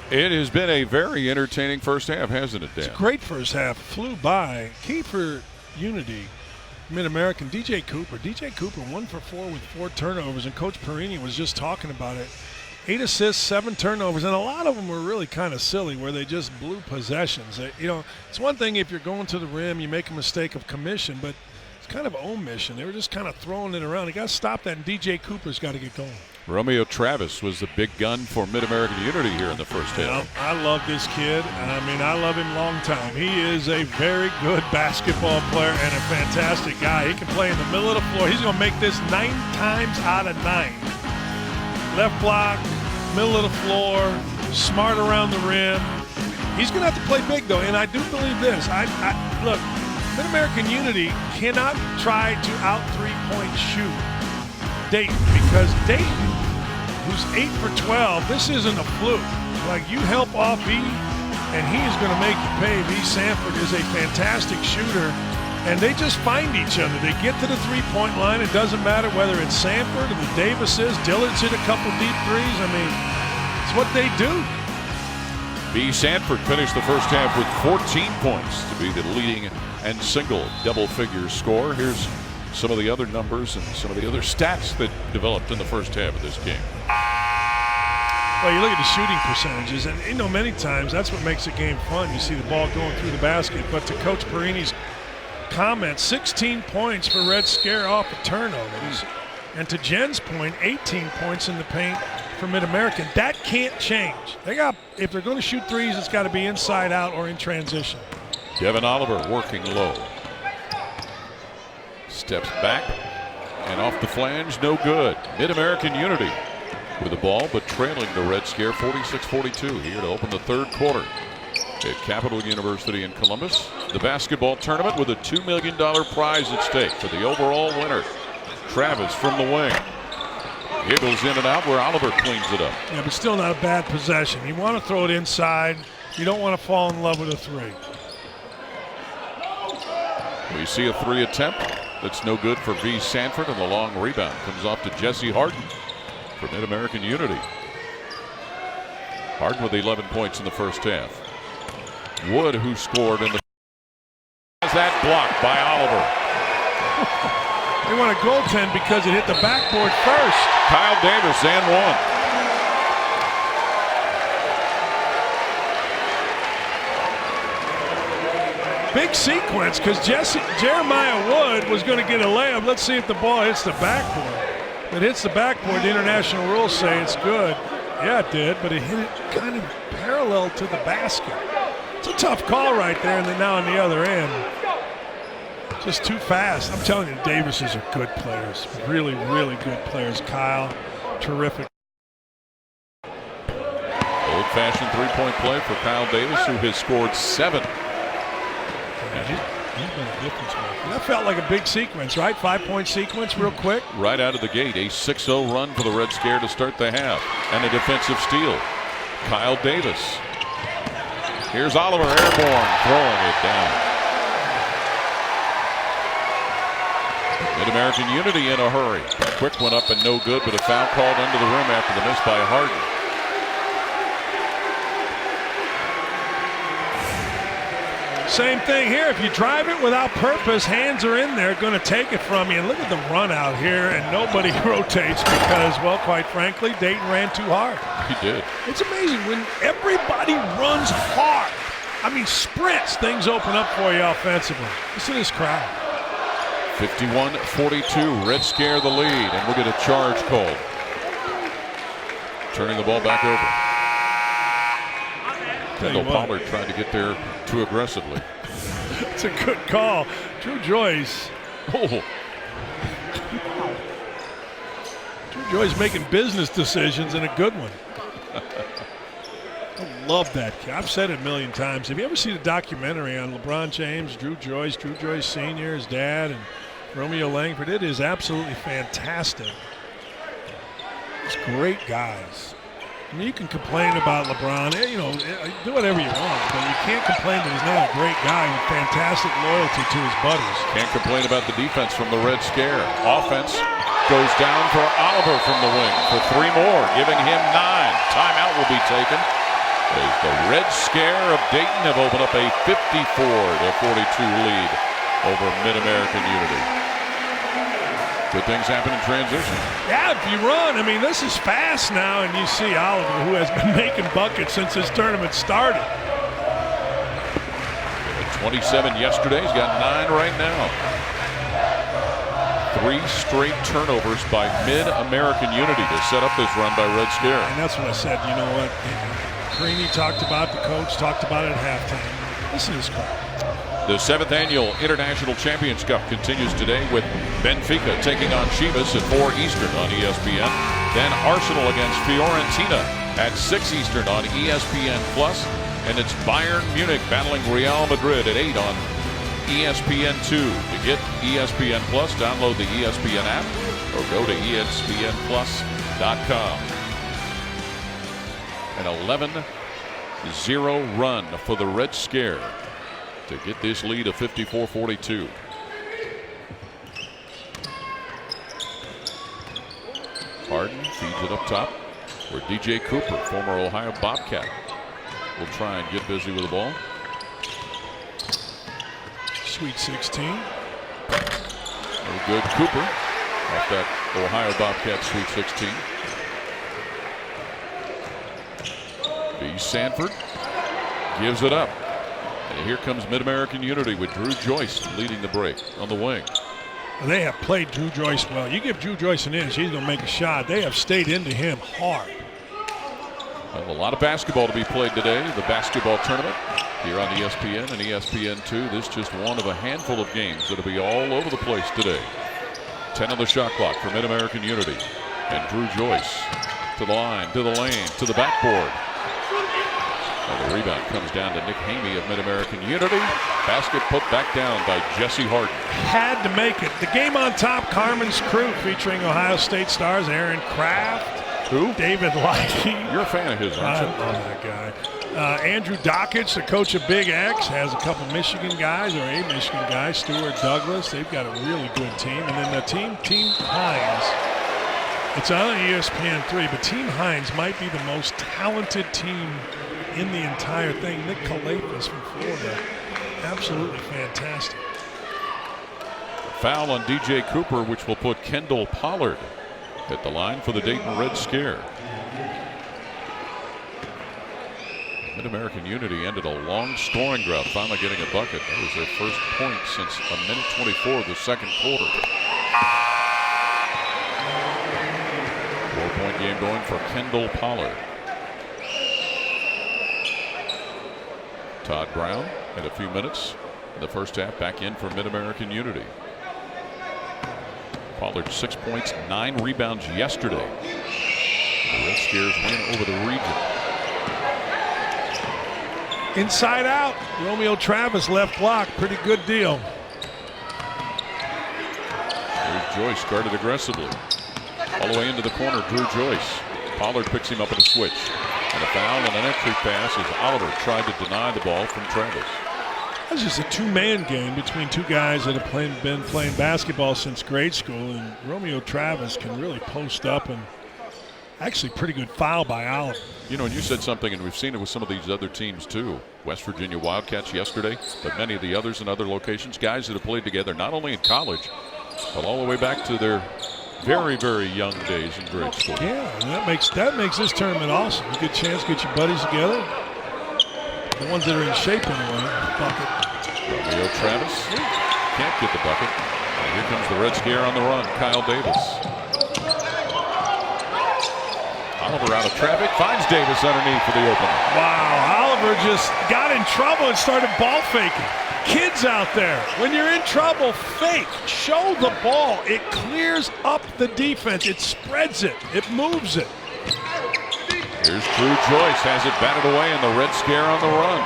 It has been a very entertaining first half, hasn't it, Dan? It's a great first half. Flew by. Key for Unity, Mid-American, DJ Cooper. DJ Cooper 1 for 4 with 4 turnovers, and Coach Perini was just talking about it. 8 assists, 7 turnovers, and a lot of them were really kind of silly where they just blew possessions. You know, it's one thing if you're going to the rim, you make a mistake of commission, but it's kind of omission. They were just kind of throwing it around. You got to stop that, and DJ Cooper's got to get going. Romeo Travis was the big gun for Mid-American Unity here in the first half. I love this kid. I mean, I love him long time. He is a very good basketball player and a fantastic guy. He can play in the middle of the floor. He's going to make this 9 times out of 9. Left block, middle of the floor, smart around the rim. He's going to have to play big, though, and I do believe this. Look, Mid-American Unity cannot try to out three-point shoot Dayton, because Dayton, who's 8 for 12, this isn't a fluke. Like, you help off B, and he is going to make you pay. B. Sanford is a fantastic shooter, and they just find each other. They get to the three-point line. It doesn't matter whether it's Sanford or the Davises. Dillard's hit a couple deep threes. I mean, it's what they do. B. Sanford finished the first half with 14 points to be the leading and single double-figure scorer. Here's some of the other numbers and some of the other stats that developed in the first half of this game. Well, you look at the shooting percentages, and you know, many times that's what makes a game fun. You see the ball going through the basket. But to Coach Perini's comment, 16 points for Red Scare off of turnovers. And to Jen's point, 18 points in the paint for Mid-American. That can't change. If they're going to shoot threes, it's got to be inside out or in transition. Devin Oliver working low. Steps back, And off the flange, no good. Mid-American Unity with the ball, but trailing the Red Scare 46-42 here to open the third quarter at Capital University in Columbus. The basketball tournament with a $2 million prize at stake for the overall winner. Travis from the wing. Giggles in and out where Oliver cleans it up. Yeah, but still not a bad possession. You want to throw it inside. You don't want to fall in love with a three. We see a three attempt that's no good for V. Sanford, and the long rebound comes off to Jesse Harden for Mid-American Unity. Harden with 11 points in the first half. Wood, who scored in the has that blocked by Oliver. They want a goaltend because it hit the backboard first. Kyle Davis and one. Big sequence because Jeremiah Wood was going to get a layup. Let's see if the ball hits the backboard. If it hits the backboard, the international rules say it's good. Yeah, it did, but it hit it kind of parallel to the basket. It's a tough call right there, and then now on the other end. Just too fast. I'm telling you, Davises are good players. Really, really good players. Kyle, terrific. Old-fashioned three-point play for Kyle Davis, who has scored 7. He's been a difference maker. That felt like a big sequence, right? 5-point sequence real quick. Right out of the gate, a 6-0 run for the Red Scare to start the half. And a defensive steal. Kyle Davis. Here's Oliver airborne, throwing it down. Mid-American Unity in a hurry. Quick one up and no good, but a foul called under the rim after the miss by Harden. Same thing here. If you drive it without purpose, hands are in there, going to take it from you. And look at the run out here, and nobody rotates because, well, quite frankly, Dayton ran too hard. He did. It's amazing when everybody runs hard. I mean, sprints, things open up for you offensively. Listen to this crowd. 51-42, Red Scare the lead, and we'll get a charge called. Turning the ball back over. Kendall Pollard tried to get there too aggressively. It's a good call. Drew Joyce. Oh. Drew Joyce making business decisions and a good one. I love that kid. I've said it a million times. Have you ever seen a documentary on LeBron James, Drew Joyce Sr., his dad, and Romeo Langford? It is absolutely fantastic. It's great guys. I mean, you can complain about LeBron, you know, do whatever you want, but you can't complain that he's not a great guy with fantastic loyalty to his buddies. Can't complain about the defense from the Red Scare. Offense goes down for Oliver from the wing for 3 more, giving him 9. Timeout will be taken as the Red Scare of Dayton have opened up a 54-42 lead over Mid-American Unity. Good things happen in transition. Yeah, if you run, I mean, this is fast now, and you see Oliver, who has been making buckets since this tournament started. 27 yesterday, he's got 9 right now. 3 straight turnovers by Mid-American Unity to set up this run by Red Scare. And that's what I said, you know what, Greeny talked about, the coach talked about it at halftime. Listen to this crowd. The 7th annual International Champions Cup continues today with Benfica taking on Chivas at 4 Eastern on ESPN. Then Arsenal against Fiorentina at 6 Eastern on ESPN+. And it's Bayern Munich battling Real Madrid at 8 on ESPN2. To get ESPN+, download the ESPN app or go to ESPNplus.com. An 11-0 run for the Red Scare to get this lead of 54-42. Harden feeds it up top where DJ Cooper, former Ohio Bobcat, will try and get busy with the ball. Sweet 16. Very good Cooper off that Ohio Bobcat Sweet 16. B. Sanford gives it up. And here comes Mid-American Unity with Drew Joyce leading the break on the wing. They have played Drew Joyce well. You give Drew Joyce an inch, he's going to make a shot. They have stayed into him hard. Well, a lot of basketball to be played today. The basketball tournament here on ESPN and ESPN2. This is just one of a handful of games that'll be all over the place today. 10 on the shot clock for Mid-American Unity. And Drew Joyce to the line, to the lane, to the backboard. And the rebound comes down to Nick Hamey of Mid-American Unity. Basket put back down by Jesse Harden. Had to make it. The game on top, Carmen's Crew, featuring Ohio State stars Aaron Kraft. Who? David Lighty. You're a fan of his, aren't you? I love that guy. Andrew Dockich, the coach of Big X, has a couple Michigan guys, or a Michigan guy, Stuart Douglas. They've got a really good team. And then the Team Hines. It's on ESPN3, but Team Hines might be the most talented team in the entire thing. Nick Kalafis from Florida. Absolutely fantastic. Foul on DJ Cooper, which will put Kendall Pollard at the line for the Dayton Red Scare. Mid-American Unity ended a long scoring drought, finally getting a bucket. That was their first point since a minute 24 of the second quarter. 4-point game going for Kendall Pollard. Todd Brown in a few minutes in the first half, back in for Mid-American Unity. Pollard 6 points, 9 rebounds yesterday. The Red Scares win over the region. Inside out, Romeo Travis left block, pretty good deal. There's Joyce, guarded aggressively. All the way into the corner, Drew Joyce. Pollard picks him up in a switch. And a foul and an entry pass as Oliver tried to deny the ball from Travis. That's just a two-man game between two guys that have been playing basketball since grade school, and Romeo Travis can really post up, and actually pretty good foul by Oliver. You know, and you said something, and we've seen it with some of these other teams too. West Virginia Wildcats yesterday, but many of the others in other locations, guys that have played together not only in college, but all the way back to their very, very young days in grade school. Yeah, and that makes this tournament awesome. A good chance to get your buddies together. The ones that are in shape anyway. Bucket. Romeo Travis can't get the bucket. And here comes the Red Scare on the run. Kyle Davis. Oliver out of traffic, finds Davis underneath for the opener. Wow, Oliver just got in trouble and started ball faking. Kids out there, when you're in trouble, fake. Show the ball. It clears up the defense. It spreads it. It moves it. Here's Drew Joyce, has it batted away, and the Red Scare on the run.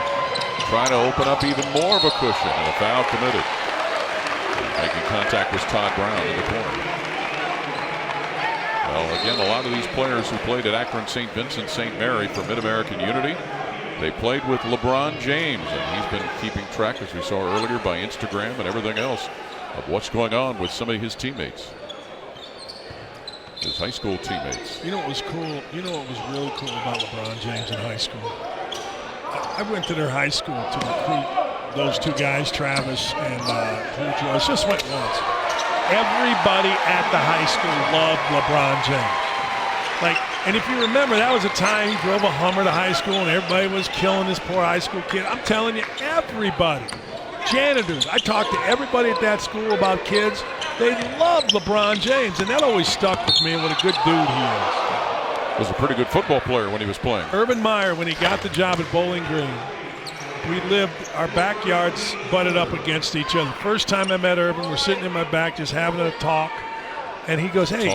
Trying to open up even more of a cushion, and a foul committed. Making contact was Todd Brown in the corner. Well, again, a lot of these players who played at Akron St. Vincent St. Mary for Mid-American Unity, they played with LeBron James, and he's been keeping track, as we saw earlier, by Instagram and everything else, of what's going on with some of his teammates. His high school teammates. You know what was cool? You know what was really cool about LeBron James in high school? I went to their high school to recruit those two guys, Travis and Drew Joyce. Just went once. Everybody at the high school loved LeBron James. And if you remember, that was a time he drove a Hummer to high school and everybody was killing this poor high school kid. I'm telling you, everybody. Janitors. I talked to everybody at that school about kids. They loved LeBron James, and that always stuck with me. What a good dude he is. Was a pretty good football player when he was playing. Urban Meyer, when he got the job at Bowling Green, we lived, our backyards butted up against each other. First time I met Urban, we're sitting in my back just having a talk, and he goes, hey.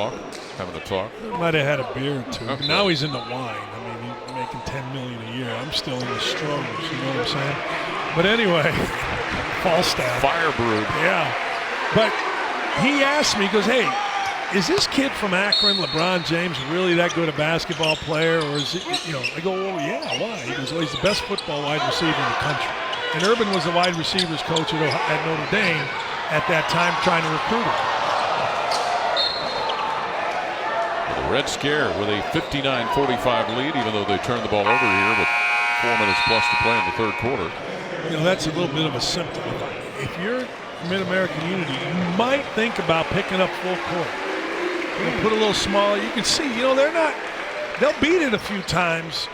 Having a talk? Might have had a beer or two. Okay. Now he's into wine. I mean, he's making $10 million a year. I'm still in the struggles, you know what I'm saying? But anyway, Falstaff. Fire brewed. Yeah. But he asked me, he goes, hey, is this kid from Akron, LeBron James, really that good a basketball player? Or is it, you know, I go, oh, yeah, why? He goes, well, he's the best football wide receiver in the country. And Urban was the wide receivers coach at Notre Dame at that time trying to recruit him. The Red Scare with a 59-45 lead, even though they turned the ball over here with 4 minutes plus to play in the third quarter. You know, that's a little bit of a symptom. If you're Mid-American Unity, you might think about picking up full court. You know, put a little smaller. You can see, you know, they'll beat it a few times,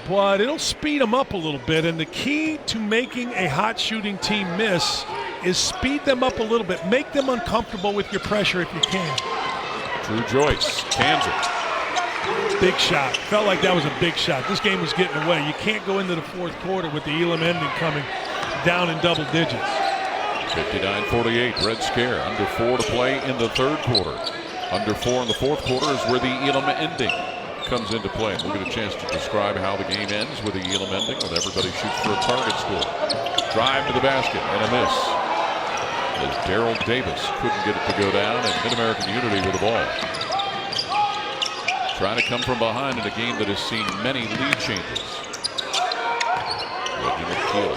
but it'll speed them up a little bit. And the key to making a hot shooting team miss is speed them up a little bit. Make them uncomfortable with your pressure if you can. Drew Joyce, cans it. Big shot. Felt like that was a big shot. This game was getting away. You can't go into the fourth quarter with the Elam ending coming down in double digits. 59-48, Red Scare. Under 4 to play in the third quarter. Under 4 in the fourth quarter is where the Elam ending comes into play. We'll get a chance to describe how the game ends with the Elam ending when everybody shoots for a target score. Drive to the basket and a miss. As Daryl Davis couldn't get it to go down, and Mid-American Unity with the ball. Trying to come from behind in a game that has seen many lead changes. Reggie McKeel.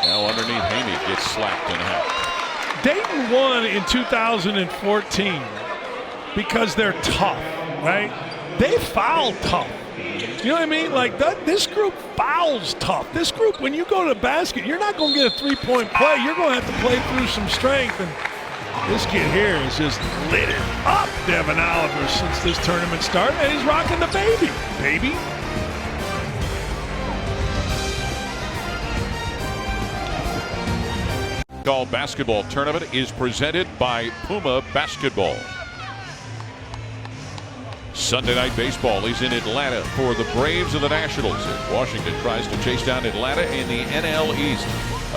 Now underneath, Haney gets slapped in half. Dayton won in 2014 because they're tough, right? They foul tough. You know what I mean? Like this group fouls tough. This group, when you go to the basket, you're not going to get a three-point play. You're going to have to play through some strength. And this kid here has just lit it up, Devin Oliver, since this tournament started. And he's rocking the baby. Called basketball tournament is presented by Puma Basketball. Sunday night baseball is in Atlanta for the Braves of the Nationals as Washington tries to chase down Atlanta in the NL East.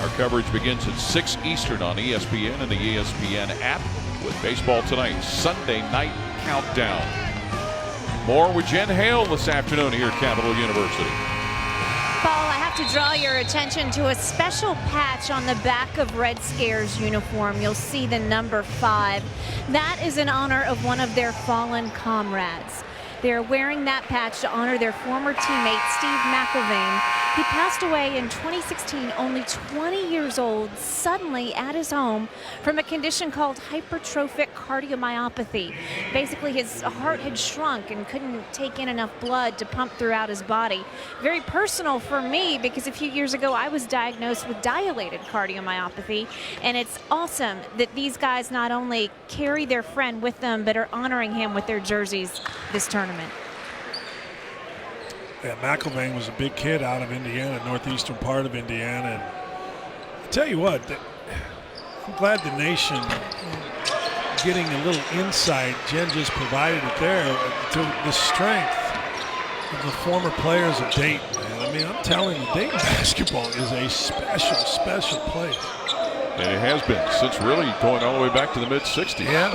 Our coverage begins at 6 Eastern on ESPN and the ESPN app with baseball tonight. Sunday night countdown. More with Jen Hale this afternoon here at Capital University. Paul, I have to draw your attention to a special patch on the back of Red Scare's uniform. You'll see the number 5. That is in honor of one of their fallen comrades. They're wearing that patch to honor their former teammate, Steve McIlvaine. He passed away in 2016, only 20 years old, suddenly at his home from a condition called hypertrophic cardiomyopathy. Basically, his heart had shrunk and couldn't take in enough blood to pump throughout his body. Very personal for me because a few years ago I was diagnosed with dilated cardiomyopathy, and it's awesome that these guys not only carry their friend with them but are honoring him with their jerseys this tournament. Yeah, McIlvaine was a big kid out of Indiana, northeastern part of Indiana. And I tell you what, I'm glad the nation getting a little insight. Jen just provided it there to the strength of the former players of Dayton. Man. I mean, I'm telling you, Dayton basketball is a special, special place. And it has been since really going all the way back to the mid-'60s. Yeah.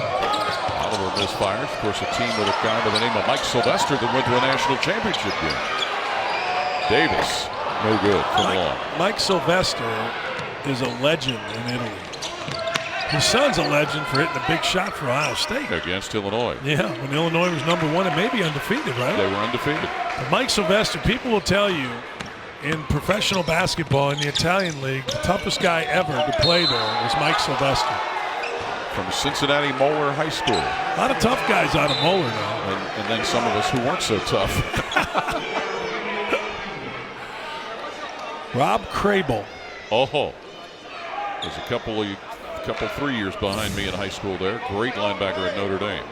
Oliver misfires. Of course, a team with a guy by the name of Mike Sylvester that went to a national championship game. Davis, no good from long. Mike Sylvester is a legend in Italy. His son's a legend for hitting a big shot for Ohio State. Against Illinois. Yeah, when Illinois was number 1 and maybe undefeated, right? They were undefeated. But Mike Sylvester, people will tell you, in professional basketball in the Italian league, the toughest guy ever to play there was Mike Sylvester. From Cincinnati Moeller High School. A lot of tough guys out of Moeller now. And then some of us who weren't so tough. Rob Crable. Oh, there's a couple 3 years behind me in high school there. Great linebacker at Notre Dame.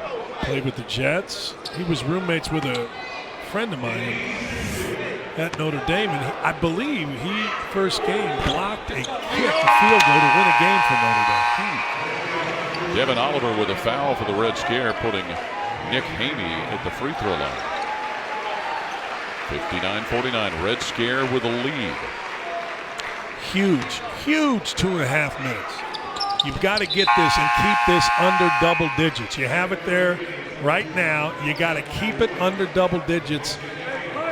Played with the Jets. He was roommates with a friend of mine at Notre Dame, and I believe he first game blocked a kick, a field goal to win a game for Notre Dame. Devin Oliver with a foul for the Red Scare, putting Nick Haney at the free throw line. 59-49, Red Scare with a lead. Huge 2.5 minutes. You've got to get this and keep this under double digits. You have it there right now. You got to keep it under double digits.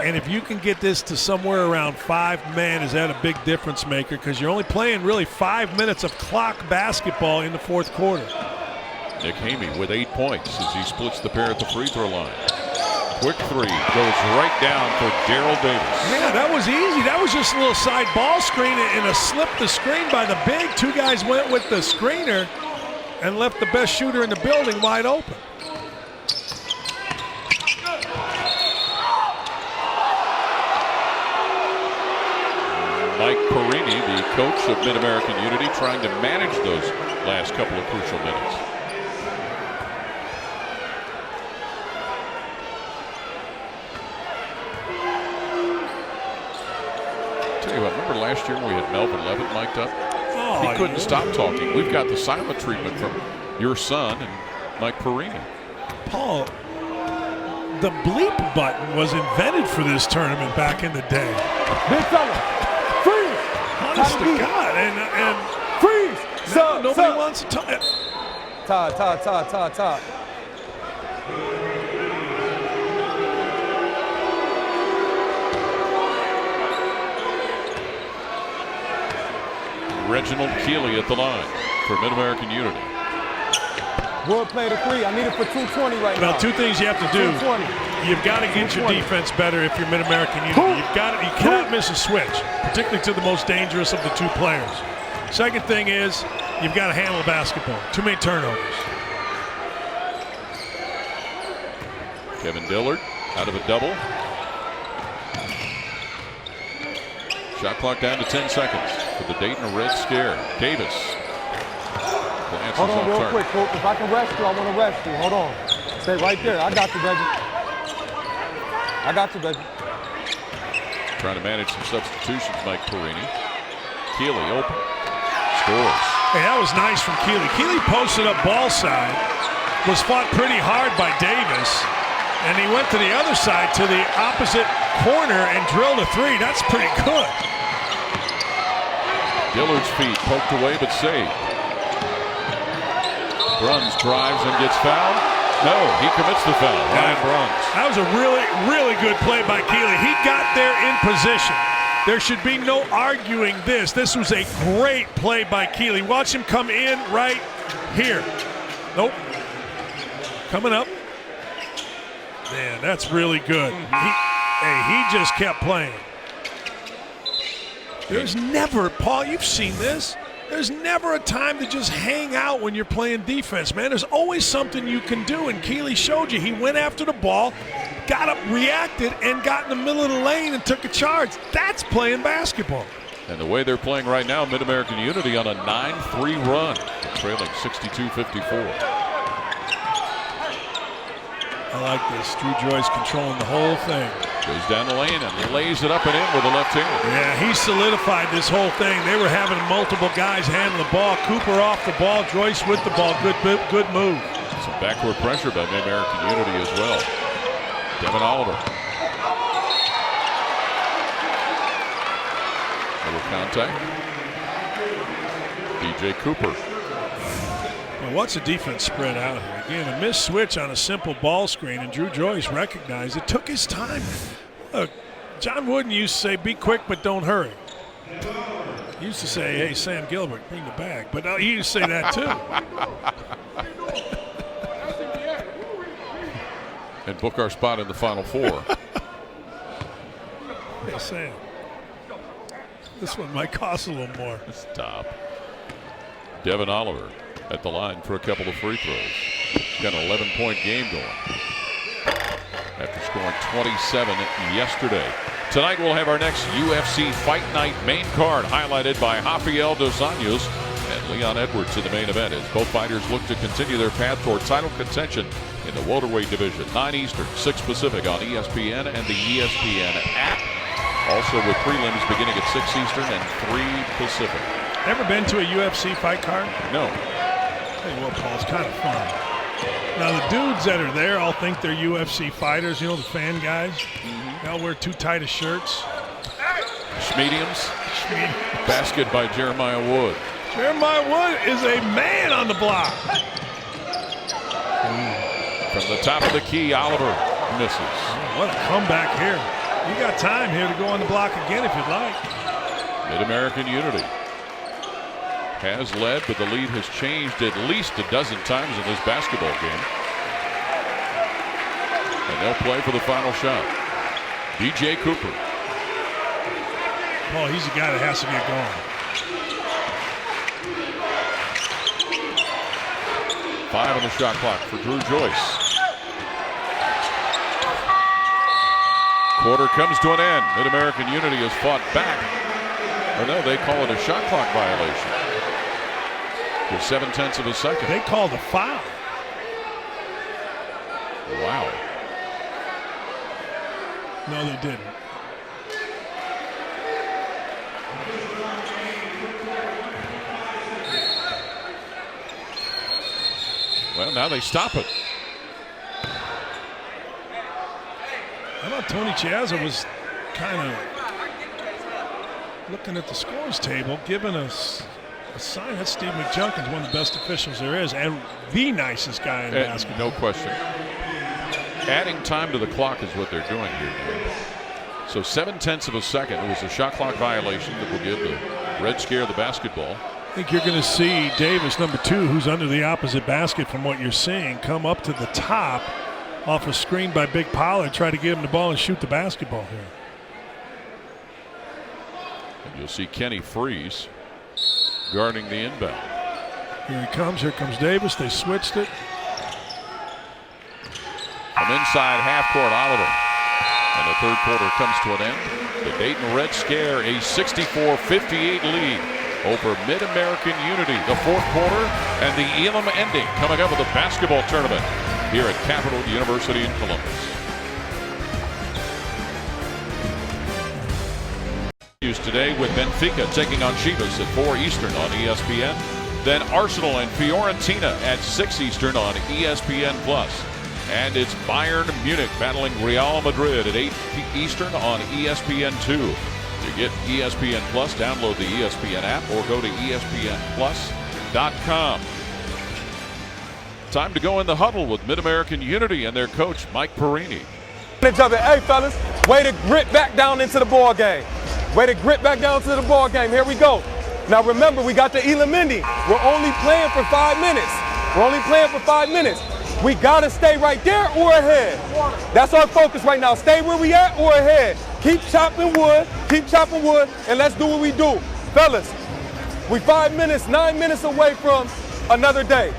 And if you can get this to somewhere around 5, man, is that a big difference maker? Because you're only playing really 5 minutes of clock basketball in the fourth quarter. Nick Hamey with 8 points as he splits the pair at the free throw line. Quick three goes right down for Daryl Davis. Yeah, that was easy. That was just a little side ball screen and a slip the screen by the big. 2 guys went with the screener and left the best shooter in the building wide open. Mike Perini, the coach of Mid-American Unity, trying to manage those last couple of crucial minutes. Tell you what, remember last year when we had Melvin Levitt mic'd up? Oh, he couldn't stop talking. We've got the silent treatment from your son and Mike Perini. Paul, the bleep button was invented for this tournament back in the day. Big fella, freeze! honest to God. And freeze. Nobody wants to talk. Todd. Reginald Keeley at the line for Mid-American Unity. Wood played a 3. I need it for 220 right now. Well, two things you have to do. 220. You've got to get your defense better if you're Mid-American Unity. You cannot miss a switch, particularly to the most dangerous of the two players. Second thing is you've got to handle basketball. Too many turnovers. Kevin Dillard out of a double. Shot clock down to 10 seconds for the Dayton Red Scare. Davis. Hold on real quick, Coop. If I can rest you, I want to rest you. Hold on. Stay right there. I got you, Reggie. Trying to manage some substitutions, Mike Perini. Keeley open. Scores. Hey, that was nice from Keeley. Keeley posted up ball side. Was fought pretty hard by Davis. And he went to the other side to the opposite corner and drilled a 3. That's pretty good. Dillard's feet poked away but saved. Bruns drives and gets fouled. No, he commits the foul. Ryan Bruns. That was a really, really good play by Keeley. He got there in position. There should be no arguing this. This was a great play by Keeley. Watch him come in right here. Nope. Coming up. Man, that's really good. He just kept playing. There's never, Paul, you've seen this. There's never a time to just hang out when you're playing defense, man. There's always something you can do, and Keeley showed you. He went after the ball, got up, reacted, and got in the middle of the lane and took a charge. That's playing basketball. And the way they're playing right now, Mid-American Unity on a 9-3 run, trailing 62-54. I like this. Drew Joyce controlling the whole thing. Goes down the lane and lays it up and in with the left hand. Yeah, he solidified this whole thing. They were having multiple guys handle the ball. Cooper off the ball, Joyce with the ball. Good move. Some backward pressure by Mid-American Unity as well. Devin Oliver. Little contact. DJ Cooper. Well, what's the defense spread out here? Again, a missed switch on a simple ball screen, and Drew Joyce recognized it. Took his time. Look, John Wooden used to say, be quick but don't hurry. He used to say, hey, Sam Gilbert, bring the bag. But he used to say that too. And book our spot in the Final Four. Hey, Sam. This one might cost a little more. Stop. Devin Oliver at the line for a couple of free throws. Got an 11-point game going after scoring 27 yesterday. Tonight we'll have our next UFC Fight Night main card highlighted by Rafael Dos Anjos and Leon Edwards in the main event as both fighters look to continue their path toward title contention in the welterweight division. 9 Eastern, 6 Pacific on ESPN and the ESPN app. Also with prelims beginning at 6 Eastern and 3 Pacific. Ever been to a UFC fight card? No. Hey, well, Paul, it's kind of fun. Now, the dudes that are there all think they're UFC fighters, you know, the fan guys. They all wear too tight of shirts. Schmediums. Basket by Jeremiah Wood. Jeremiah Wood is a man on the block. From the top of the key, Oliver misses. Oh, what a comeback here. You got time here to go on the block again if you'd like. Mid-American Unity has led, but the lead has changed at least a dozen times in this basketball game. And they'll play for the final shot. DJ Cooper. Oh, he's a guy that has to get going. 5 on the shot clock for Drew Joyce. Quarter comes to an end. Mid-American Unity has fought back. Or no, they call it a shot clock violation. For 0.7 of a second. They called a foul. Wow. No, they didn't. Well, now they stop it. How about Tony Chiazza was kind of looking at the scores table, giving us a sign. That's Steve McJunkins, one of the best officials there is, and the nicest guy in basketball. No question. Adding time to the clock is what they're doing here. So 0.7 of a second. It was a shot clock violation that will give the Red Scare the basketball. I think you're going to see Davis, number 2, who's under the opposite basket from what you're seeing, come up to the top off a screen by Big Pollard, try to give him the ball and shoot the basketball here. And you'll see Kenny Freeze guarding the inbound. Here he comes. Here comes Davis. They switched it. From inside half court, Oliver. And the third quarter comes to an end. The Dayton Red Scare a 64-58 lead over Mid-American Unity. The fourth quarter and the Elam ending coming up with the basketball tournament here at Capital University in Columbus. Today with Benfica taking on Chivas at 4 Eastern on ESPN. Then Arsenal and Fiorentina at 6 Eastern on ESPN+. And it's Bayern Munich battling Real Madrid at 8 Eastern on ESPN2. To get ESPN+, download the ESPN app or go to ESPNplus.com. Time to go in the huddle with Mid-American Unity and their coach, Mike Perini. Hey, fellas, way to grit back down into the ball game. Way to grit back down to the ball game. Here we go. Now remember, we got the Elam ending. We're only playing for 5 minutes. We got to stay right there or ahead. That's our focus right now. Stay where we at or ahead. Keep chopping wood, and let's do what we do. Fellas, we 9 minutes away from another day.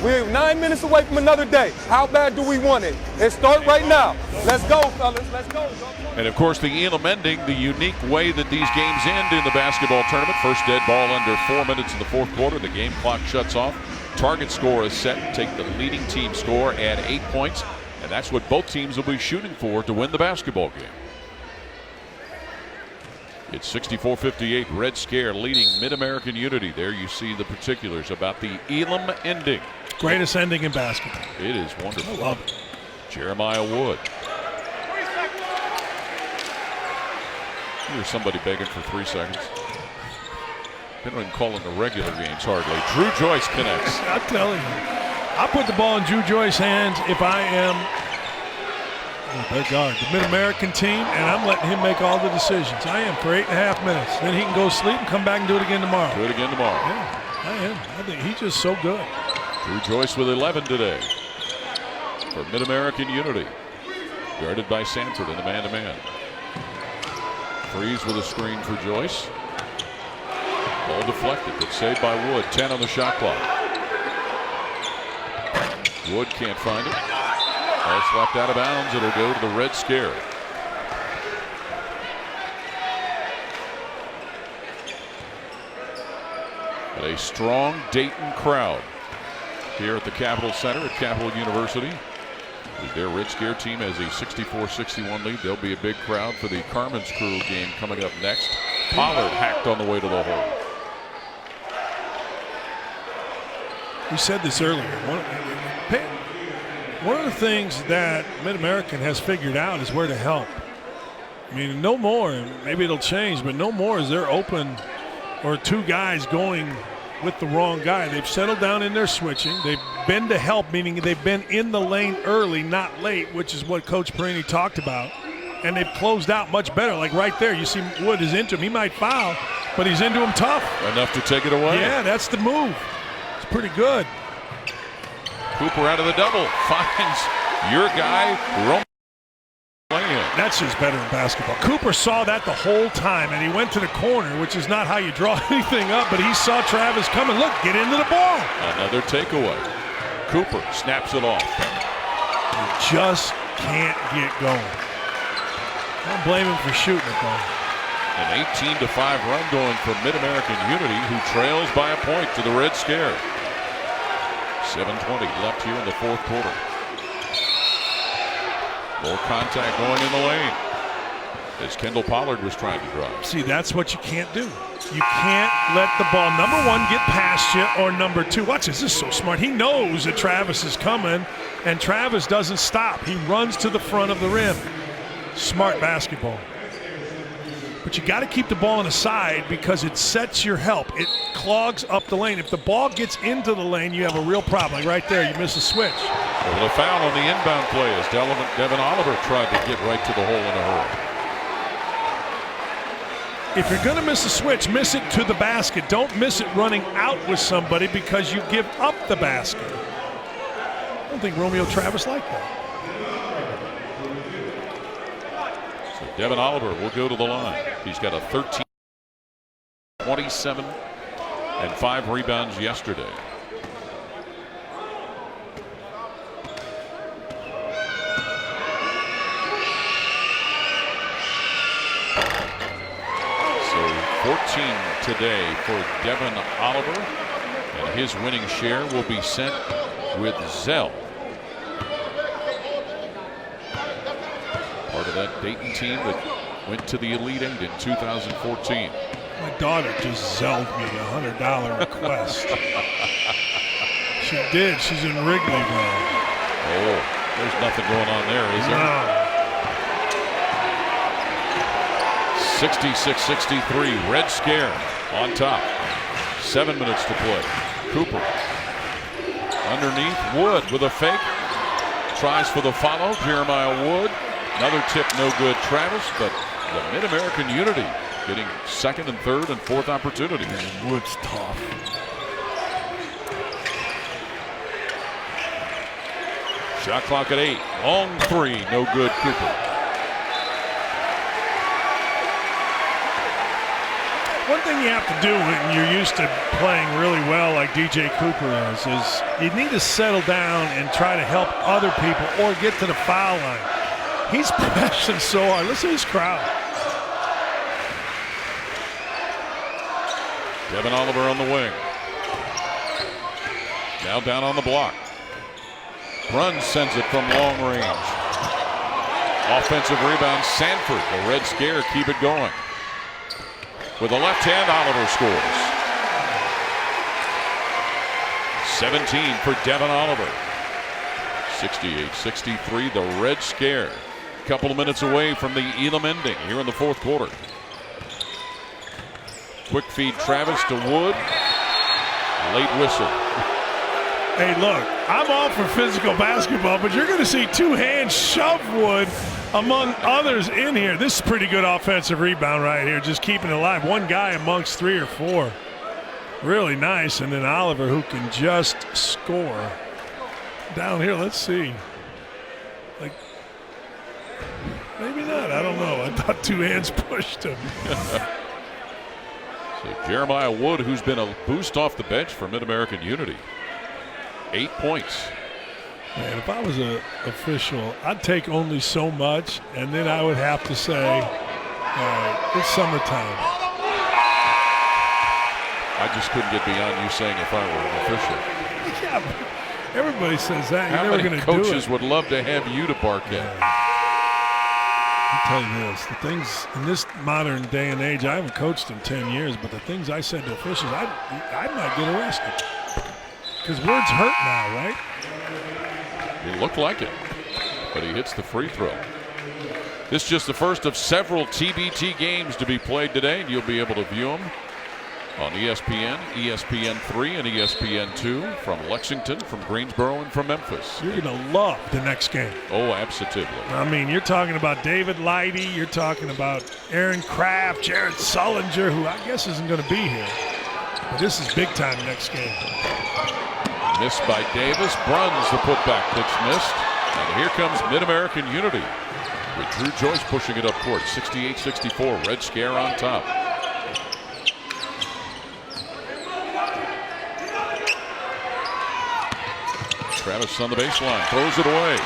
We're 9 minutes away from another day. How bad do we want it? Let's start right now. Let's go, fellas. Let's go. And, of course, the Elam ending, the unique way that these games end in the basketball tournament. First dead ball under 4 minutes in the fourth quarter. The game clock shuts off. Target score is set. Take the leading team score, add 8 points, and that's what both teams will be shooting for to win the basketball game. It's 64-58, Red Scare leading Mid-American Unity. There you see the particulars about the Elam ending. Greatest ending in basketball. It is wonderful. I love it. Jeremiah Wood. Here's somebody begging for 3 seconds. They don't even call in the regular games hardly. Drew Joyce connects. I'm telling you, I put the ball in Drew Joyce's hands if I am their guard, the Mid-American team, and I'm letting him make all the decisions. I am for 8.5 minutes. Then he can go sleep and come back and do it again tomorrow. Yeah, I am. I think he's just so good. Drew Joyce with 11 today for Mid-American Unity. Guarded by Sanford in the man-to-man. Freeze with a screen for Joyce. Ball deflected, but saved by Wood. 10 on the shot clock. Wood can't find it. Ball slapped out of bounds. It'll go to the Red Scare. But a strong Dayton crowd here at the Capitol Center at Capital University. Their Red Scare team has a 64-61 lead. There'll be a big crowd for the Carmen's Crew game coming up next. Pollard hacked on the way to the hole. We said this earlier. One of the things that Mid-American has figured out is where to help. I mean, no more, and maybe it'll change, but no more is there open or 2 guys going with the wrong guy. They've settled down in their switching. They've been to help, meaning they've been in the lane early, not late, which is what Coach Perini talked about. And they've closed out much better. Like right there, you see Wood is into him. He might foul, but he's into him tough. Enough to take it away. Yeah, that's the move. It's pretty good. Cooper out of the double. Finds your guy, Romeo. That's just better in basketball. Cooper saw that the whole time, and he went to the corner, which is not how you draw anything up, but he saw Travis coming. Look, get into the ball. Another takeaway. Cooper snaps it off. You just can't get going. Don't blame him for shooting it, though. An 18-5 run going for Mid-American Unity, who trails by a point to the Red Scare. 7:20 left here in the fourth quarter. More contact going in the lane as Kendall Pollard was trying to drive. See, that's what you can't do. You can't let the ball, number 1, get past you, or number 2. Watch this. This is so smart. He knows that Travis is coming, and Travis doesn't stop. He runs to the front of the rim. Smart basketball. But you got to keep the ball on the side because it sets your help. It clogs up the lane. If the ball gets into the lane, you have a real problem. Like right there, you miss a switch. Well, a foul on the inbound play as Devin Oliver tried to get right to the hole in a hurry. If you're going to miss a switch, miss it to the basket. Don't miss it running out with somebody because you give up the basket. I don't think Romeo Travis liked that. So Devin Oliver will go to the line. He's got a 13, 27, and 5 rebounds yesterday. So 14 today for Devin Oliver, and his winning share will be sent with Zell. Part of that Dayton team that went to the Elite Eight in 2014. My daughter just zelled me $100 request. She did. She's in Wrigleyville. Oh, there's nothing going on there, is there? No. 66-63, Red Scare on top. 7 minutes to play. Cooper underneath. Wood with a fake. Tries for the follow. Jeremiah Wood. Another tip, no good. Travis, but the Mid-American Unity getting second and third and fourth opportunities. Man, Wood's tough. Shot clock at 8. Long 3, no good. Cooper. One thing you have to do when you're used to playing really well like DJ Cooper is you need to settle down and try to help other people or get to the foul line. He's pressing so hard. Listen to this crowd. Devin Oliver on the wing. Now down on the block. Brunn sends it from long range. Offensive rebound, Sanford. The Red Scare keep it going. With the left hand, Oliver scores. 17 for Devin Oliver. 68-63, the Red Scare. A couple of minutes away from the Elam ending here in the fourth quarter. Quick feed Travis to Wood. Late whistle. Hey, look, I'm all for physical basketball, but you're going to see two hands shove Wood among others in here. This is pretty good offensive rebound right here, just keeping it alive. One guy amongst 3 or 4. Really nice. And then Oliver, who can just score. Down here, let's see. Like, maybe not. I don't know. I thought two hands pushed him. So Jeremiah Wood, who's been a boost off the bench for Mid-American Unity. 8 points. Man, if I was an official, I'd take only so much, and then I would have to say, all right, it's summertime. I just couldn't get beyond you saying if I were an official. Yeah, everybody says that. How You're never many going to do it. coaches would love to have you to bark at? I'll tell you this, the things in this modern day and age, I haven't coached in 10 years, but the things I said to officials, I might get arrested. Because words hurt now, right? It looked like it, but he hits the free throw. This is just the first of several TBT games to be played today, and you'll be able to view them on ESPN, ESPN3, and ESPN2 from Lexington, from Greensboro, and from Memphis. You're going to love the next game. Oh, absolutely. I mean, you're talking about David Leidy. You're talking about Aaron Kraft, Jared Sullinger, who I guess isn't going to be here. But this is big time next game. Missed by Davis. Bruns, the putback pitch missed. And here comes Mid-American Unity with Drew Joyce pushing it up court. 68-64, Red Scare on top. Travis on the baseline, throws it away.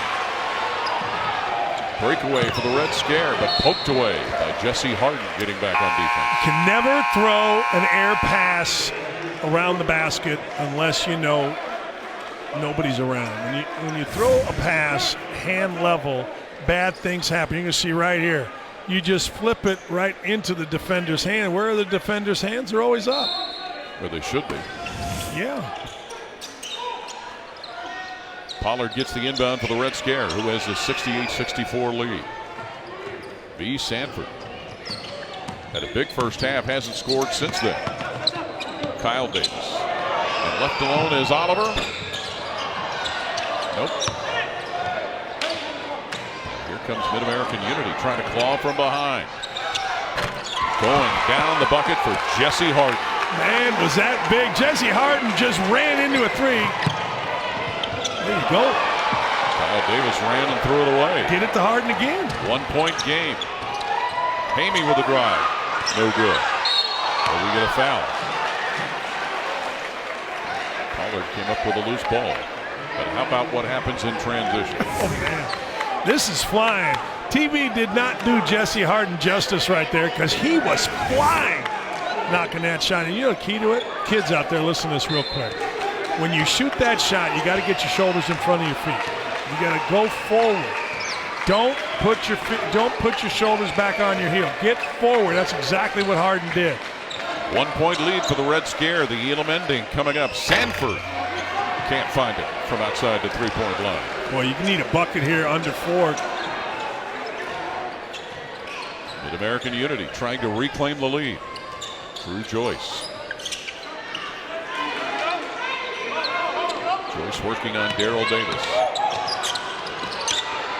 Breakaway for the Red Scare, but poked away by Jesse Harden getting back on defense. You can never throw an air pass around the basket unless you know nobody's around. When you throw a pass hand level, bad things happen. You can see right here. You just flip it right into the defender's hand. Where are the defender's hands? They're always up. Where they should be. Yeah. Pollard gets the inbound for the Red Scare, who has a 68-64 lead. B. Sanford. Had a big first half, hasn't scored since then. Kyle Davis. And left alone is Oliver. Nope. Here comes Mid-American Unity trying to claw from behind. Going down the bucket for Jesse Harden. Man, was that big. Jesse Harden just ran into a three. There you go. Kyle Davis ran and threw it away. Get it to Harden again. 1-point game. Hamey with a drive. No good. But we get a foul. Pollard came up with a loose ball. But how about what happens in transition? Oh, man. This is flying. TV did not do Jesse Harden justice right there because he was flying knocking that shot. And you know the key to it? Kids out there, listen to this real quick. When you shoot that shot, you got to get your shoulders in front of your feet. You got to go forward. Don't put your shoulders back on your heel. Get forward. That's exactly what Harden did. 1-point lead for the Red Scare. The Elam ending coming up. Sanford can't find it from outside the three-point line. Boy, you need a bucket here under 4. Mid-American Unity trying to reclaim the lead. Through Joyce. Joyce working on Daryl Davis.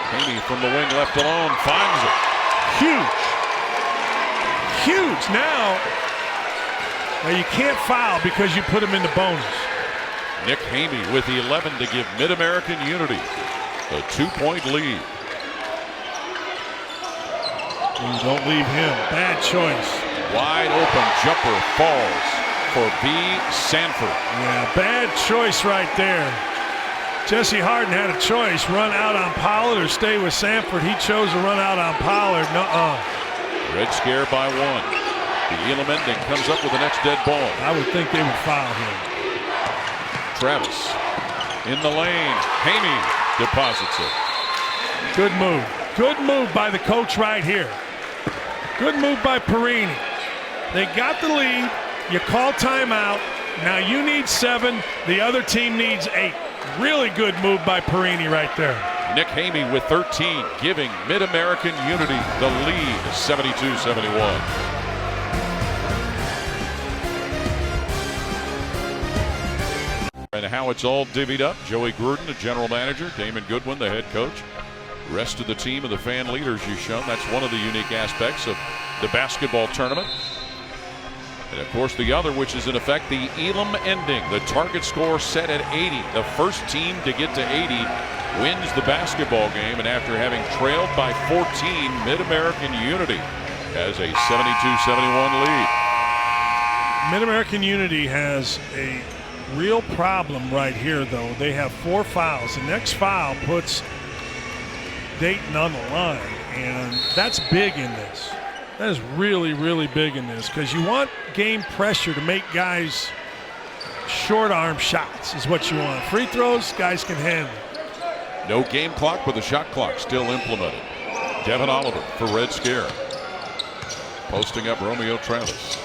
Haney from the wing left alone finds it. Huge. Now you can't foul because you put him in the bonus. Nick Hamey with the 11 to give Mid-American Unity a 2-point lead. Ooh, don't leave him. Bad choice. Wide open jumper falls for B. Sanford. Yeah, bad choice right there. Jesse Harden had a choice, run out on Pollard or stay with Sanford. He chose to run out on Pollard. Red Scare by 1. The Elam ending comes up with the next dead ball. I would think they would foul him. Travis in the lane. Hamey deposits it. Good move. Good move by the coach right here. Good move by Perini. They got the lead. You call timeout. Now you need 7. The other team needs 8. Really good move by Perini right there. Nick Hamey with 13, giving Mid-American Unity the lead, 72-71. And how it's all divvied up. Joey Gruden, the general manager. Damon Goodwin, the head coach. The rest of the team and the fan leaders you've shown. That's one of the unique aspects of the basketball tournament. And of course the other, which is in effect the Elam ending. The target score set at 80. The first team to get to 80 wins the basketball game. And after having trailed by 14, Mid-American Unity has a 72-71 lead. Mid-American Unity has a real problem right here, though. They have 4 fouls. The next foul puts Dayton on the line, and that's big in this. That is really, really big in this because you want game pressure to make guys short arm shots is what you want. Free throws, guys can handle. No game clock, but the shot clock still implemented. Devin Oliver for Red Scare. Posting up Romeo Travis.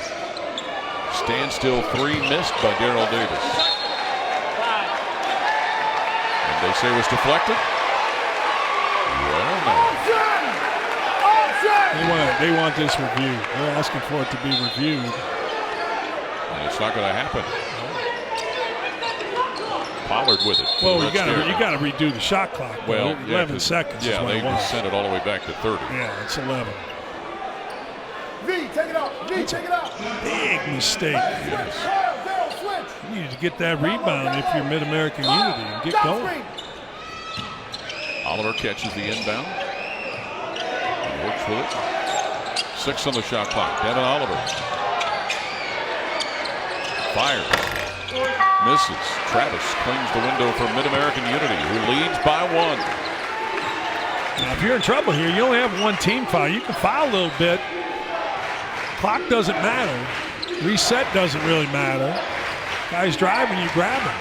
Standstill 3 missed by Daryl Davis. And they say it was deflected. Well, no. They want this reviewed. They're asking for it to be reviewed. And it's not going to happen. Pollard with it. Well, you got to redo the shot clock. Well, 11 seconds. Yeah, they just sent it all the way back to 30. Yeah, it's 11. V, take it out. V, take it out. Big mistake. Yes. You need to get that rebound if you're Mid-American Unity and get going. Oliver catches the inbound. He works with it. 6 on the shot clock. Devin Oliver fires. Misses. Travis cleans the window for Mid-American Unity, who leads by 1. Now, if you're in trouble here, you only have 1 team foul. You can foul a little bit. Clock doesn't matter. Reset doesn't really matter. Guys driving, you grab him.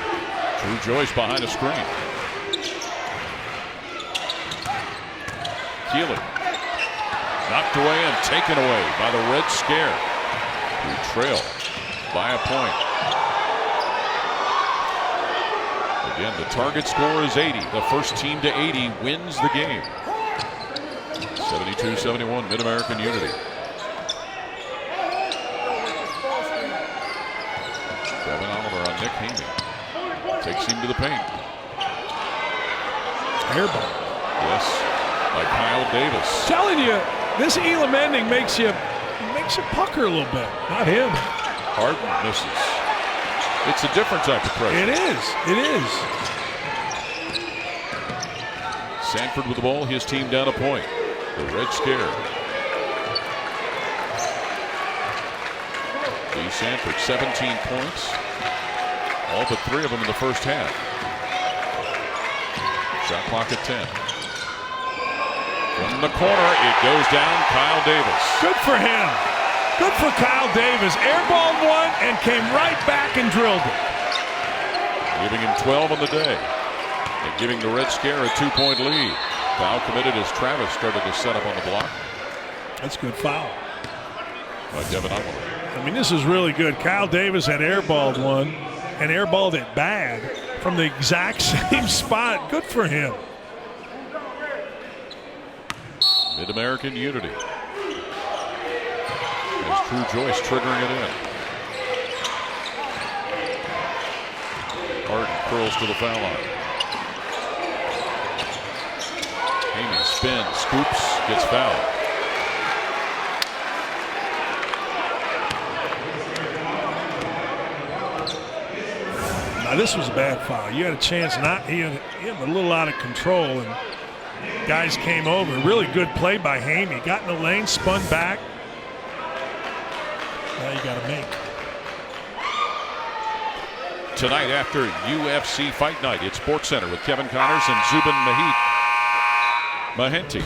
Drew Joyce behind a screen. Keeler knocked away and taken away by the Red Scare, who trail by a point. Again, the target score is 80. The first team to 80 wins the game. 72-71, Mid-American Unity. Nick Haney takes him to the paint. Airball. Yes, by Kyle Davis. Telling you, this Elam ending makes you pucker a little bit. Not him. Harden misses. It's a different type of pressure. It is. It is. Sanford with the ball, his team down a point. The Red Scare. D. Sanford, 17 points. All but 3 of them in the first half. Shot clock at 10. From the corner, it goes down. Kyle Davis. Good for him. Good for Kyle Davis. Airballed one and came right back and drilled it. Giving him 12 on the day. And giving the Red Scare a 2-point lead. Foul committed as Travis started to set up on the block. That's a good foul. By Devin Oliver. I mean, this is really good. Kyle Davis had airballed one and airballed it bad from the exact same spot. Good for him. Mid-American Unity. There's Drew Joyce triggering it in. Harden curls to the foul line. Haney spins, scoops, gets fouled. Now this was a bad foul. You had a chance not. He had a little out of control, and guys came over. Really good play by Haney. Got in the lane, spun back. Now you got to make. Tonight after UFC Fight Night at SportsCenter with Kevin Connors and Zubin Mahenti.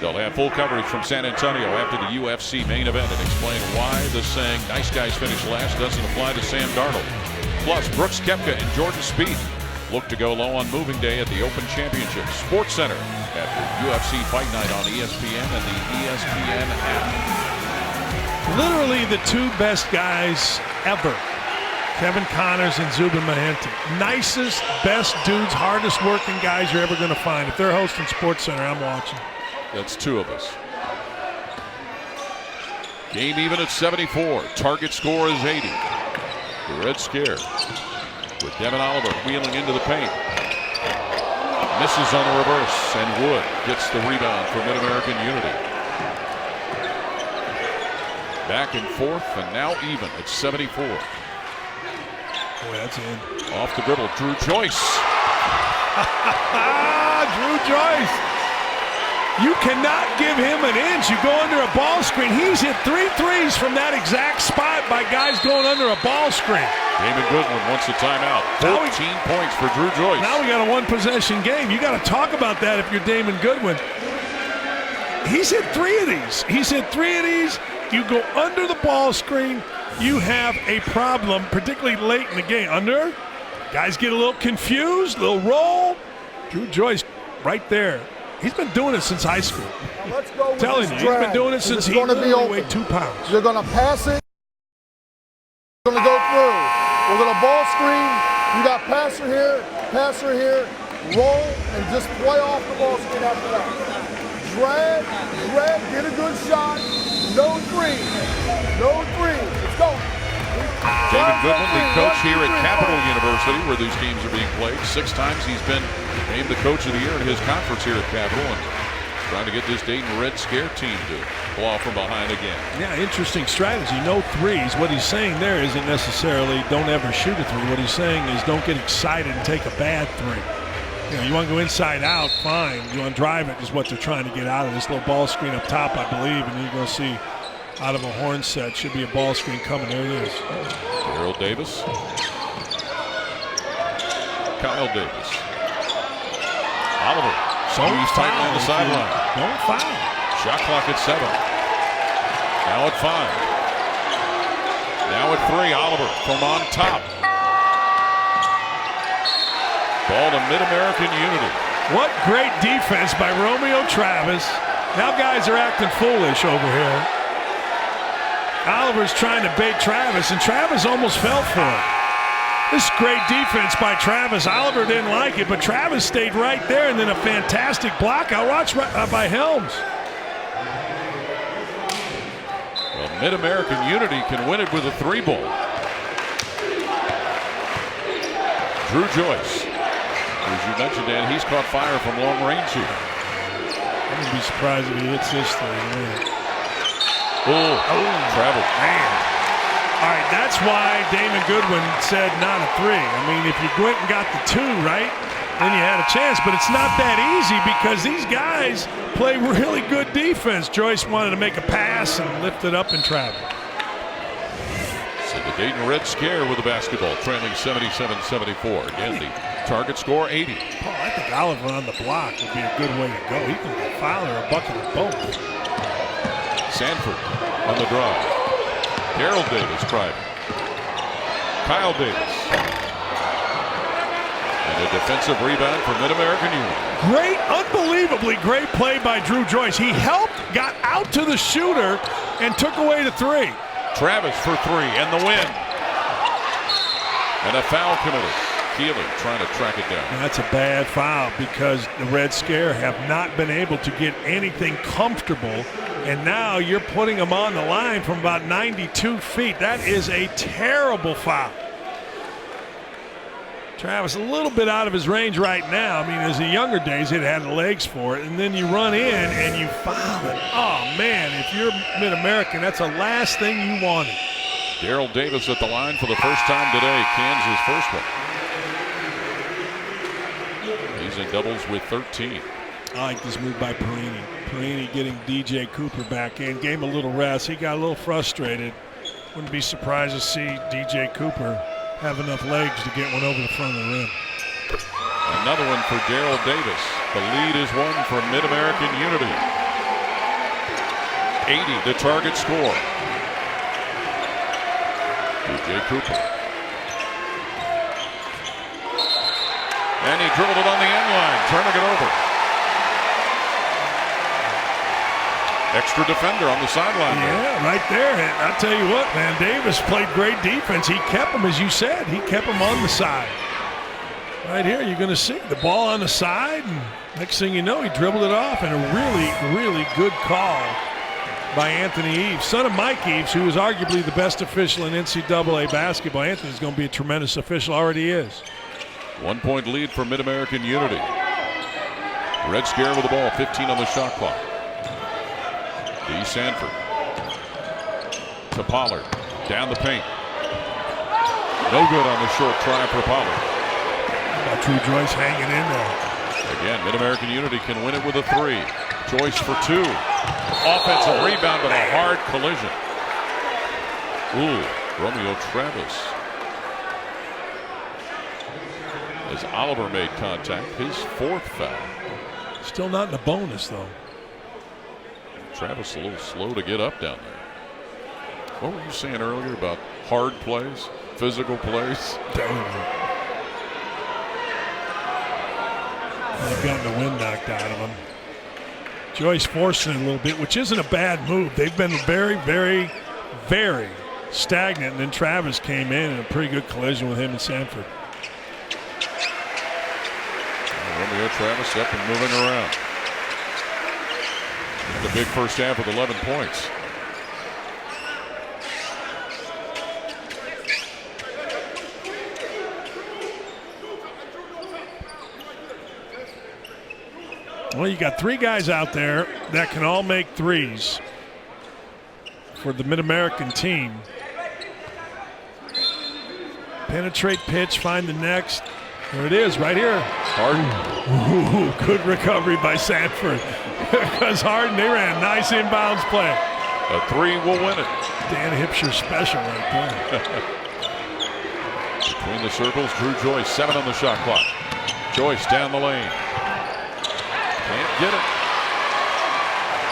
They'll have full coverage from San Antonio after the UFC main event and explain why the saying "nice guys finish last" doesn't apply to Sam Darnold. Plus, Brooks Koepka and Jordan Spieth look to go low on moving day at the Open Championship. SportsCenter after UFC Fight Night on ESPN and the ESPN app. Literally the 2 best guys ever. Kevin Connors and Zubin Mahenti. Nicest, best dudes, hardest working guys you're ever going to find. If they're hosting SportsCenter, I'm watching. That's 2 of us. Game even at 74. Target score is 80. The Red Scare with Devin Oliver wheeling into the paint. Misses on the reverse, and Wood gets the rebound for Mid-American Unity. Back and forth, and now even at 74. Boy, that's in. Off the dribble, Drew Joyce. Drew Joyce. You cannot give him an inch. You go under a ball screen. He's hit 3 threes from that exact spot by guys going under a ball screen. Damon Goodwin wants a timeout. 14 points for Drew Joyce. Now we got a 1-possession game. You got to talk about that if you're Damon Goodwin. He's hit 3 of these. He's hit 3 of these. You go under the ball screen, you have a problem, particularly late in the game. Under, guys get a little confused, little roll. Drew Joyce right there. He's been doing it since high school. Now let's go with Telling you, this he's been drag. doing it since he weighed 2 pounds. You're going to pass it. You're going to go through. We're going to ball screen. You got passer here, roll, and just play off the ball screen after that. Drag, get a good shot. No three. Let's go. Damon Goodwin, the coach here at Capital University, where these games are being played. 6 times he's been named the coach of the year in his conference here at Capital, and trying to get this Dayton Red Scare team to pull off from behind again. Yeah, interesting strategy. No threes. What he's saying there isn't necessarily don't ever shoot a 3. What he's saying is don't get excited and take a bad 3. You know, you want to go inside out, fine. You want to drive it is what they're trying to get out of this little ball screen up top, I believe, and you're going to see out of a horn set should be a ball screen coming. There it is. Darrell Davis. Kyle Davis. Oliver. Squeezed tightly on the sideline. Don't foul. Shot clock at 7. Now at 5. Now at 3. Oliver from on top. Ball to Mid-American Unity. What great defense by Romeo Travis. Now guys are acting foolish over here. Oliver's trying to bait Travis, and Travis almost fell for it. This is great defense by Travis. Oliver didn't like it, but Travis stayed right there, and then a fantastic block out. Watch by Helms. Well, Mid-American Unity can win it with a 3 ball. Drew Joyce. As you mentioned, Dan, he's caught fire from long range here. I wouldn't be surprised if he hits this thing. Travel. Man. All right, that's why Damon Goodwin said not a 3. I mean, if you went and got the 2, right, then you had a chance. But it's not that easy because these guys play really good defense. Joyce wanted to make a pass and lift it up and travel. So the Dayton Red Scare with the basketball, trailing 77-74. Again, the target score 80. Paul, I think Oliver on the block would be a good way to go. He can get fouled or a bucket of both. Sanford on the drive. Daryl Davis driving. Kyle Davis. And a defensive rebound for Mid-American Union. Great, unbelievably great play by Drew Joyce. He helped, got out to the shooter, and took away the 3. Travis for 3 and the win. And a foul committed. Keeler trying to track it down. And that's a bad foul because the Red Scare have not been able to get anything comfortable. And now you're putting them on the line from about 92 feet. That is a terrible foul. Travis a little bit out of his range right now. I mean, as the younger days, he'd had the legs for it. And then you run in and you foul it. Oh, man, if you're Mid-American, that's the last thing you wanted. Daryl Davis at the line for the first time today. Kansas' first one. He's in doubles with 13. I like this move by Perini. Perini getting DJ Cooper back in. Gave him a little rest. He got a little frustrated. Wouldn't be surprised to see DJ Cooper have enough legs to get one over the front of the rim. Another one for Daryl Davis. The lead is one for Mid-American Unity. 80 the target score. DJ Cooper. And he dribbled it on the end line, turning it over. Extra defender on the sideline. Yeah, right there. And I'll tell you what, man, Davis played great defense. He kept him, as you said, he kept him on the side. Right here, you're going to see the ball on the side, and next thing you know, he dribbled it off, and a really, really good call by Anthony Eves, son of Mike Eves, who is arguably the best official in NCAA basketball. Anthony's going to be a tremendous official, already is. 1 point lead for Mid-American Unity. Red Scare with the ball, 15 on the shot clock. D. Sanford to Pollard, down the paint. No good on the short try for Pollard. Drew Joyce hanging in there. Again, Mid-American Unity can win it with a 3. Joyce for 2. Offensive rebound, but a hard collision. Romeo Travis. As Oliver made contact, his 4th foul. Still not in the bonus, though. Travis a little slow to get up down there. What were you saying earlier about hard plays, physical plays? They've gotten the wind knocked out of them. Joyce forcing it a little bit, which isn't a bad move. They've been very, very, very stagnant, and then Travis came in a pretty good collision with him and Sanford. Romeo Travis up and moving around. The big first half with 11 points. Well, you got 3 guys out there that can all make threes for the Mid-American team. Penetrate, pitch, find the next. There it is, right here. Harden. Good recovery by Sanford. Because Harden, they ran a nice inbounds play. A 3 will win it. Dan Hipsher special right there. Between the circles, Drew Joyce, 7 on the shot clock. Joyce down the lane. Can't get it.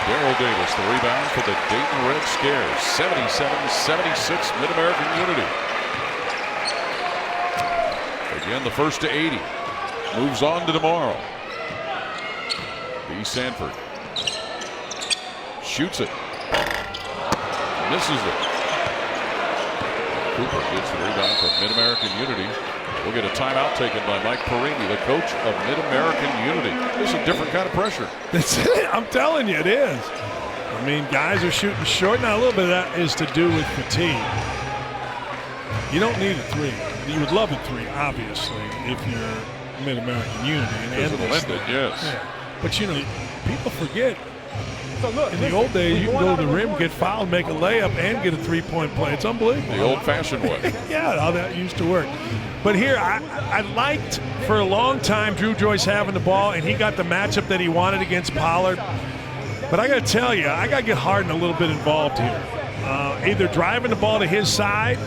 Daryl Davis, the rebound for the Dayton Red Scares. 77-76 Mid-American Unity. Again, the first to 80. Moves on to tomorrow. B. Sanford. Shoots it. Misses it. Cooper gets the rebound from Mid-American Unity. We'll get a timeout taken by Mike Perini, the coach of Mid-American Unity. This is a different kind of pressure. That's it. I'm telling you, it is. I mean, guys are shooting short. Now, a little bit of that is to do with fatigue. You don't need a 3. You would love a 3, obviously, if you're Mid-American Unity. Because it'll end it, yes. Yeah. But, people forget. In the old days, you can go to the rim, get fouled, make a layup, and get a 3-point play. It's unbelievable. The old-fashioned way. Yeah, how that used to work. But here, I liked for a long time Drew Joyce having the ball, and he got the matchup that he wanted against Pollard. But I got to tell you, I got to get Harden a little bit involved here. Either driving the ball to his side,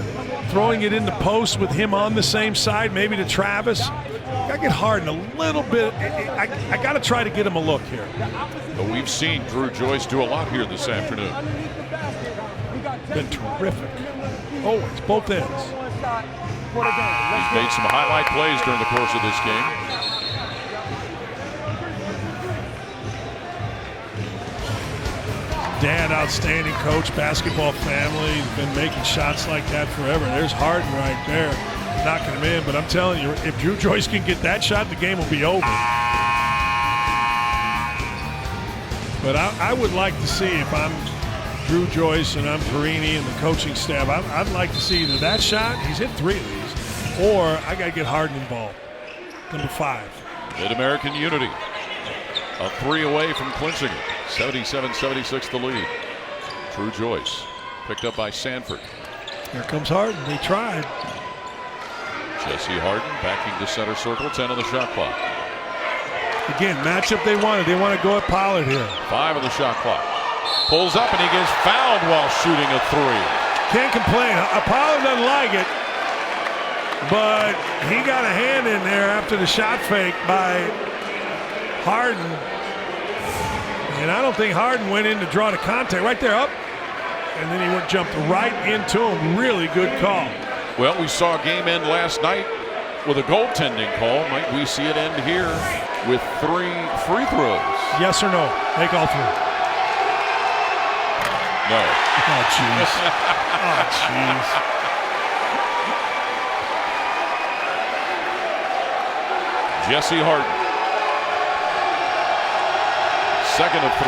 throwing it in the post with him on the same side, maybe to Travis. I got to get Harden a little bit. I got to try to get him a look here. But we've seen Drew Joyce do a lot here this afternoon. Been terrific. Always, both ends. He's made some highlight plays during the course of this game. Dad, outstanding coach, basketball family. He's been making shots like that forever. There's Harden right there, knocking him in. But I'm telling you, if Drew Joyce can get that shot, the game will be over. But I would like to see, if I'm Drew Joyce and I'm Perini and the coaching staff, I'd like to see either that shot, he's hit 3 of these, or I got to get Harden involved. Number 5. Mid-American Unity. A 3 away from clinching it. 77-76 the lead. Drew Joyce picked up by Sanford. Here comes Harden. They tried. Jesse Harden backing to center circle. 10 on the shot clock. Again, matchup they wanted. They want to go at Pollard here. 5 on the shot clock. Pulls up and he gets fouled while shooting a 3. Can't complain. Pollard doesn't like it, but he got a hand in there after the shot fake by Harden. And I don't think Harden went in to draw the contact. Right there, up. And then he jumped right into him. Really good call. Well, we saw a game end last night with a goaltending call. Might we see it end here with 3 free throws? Yes or no? Make all 3. No. Oh, jeez. Oh, jeez. Jesse Harden. Second of 3.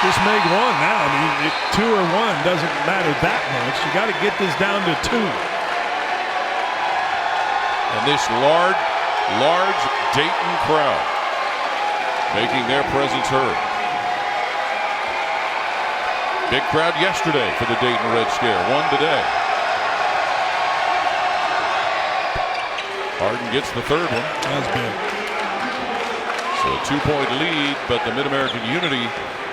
Just make 1 now. I mean, 2 or 1 doesn't matter that much. You got to get this down to 2. And this large Dayton crowd making their presence heard. Big crowd yesterday for the Dayton Red Scare. 1 today. Harden gets the 3rd one. That's big. So a 2-point lead, but the Mid-American Unity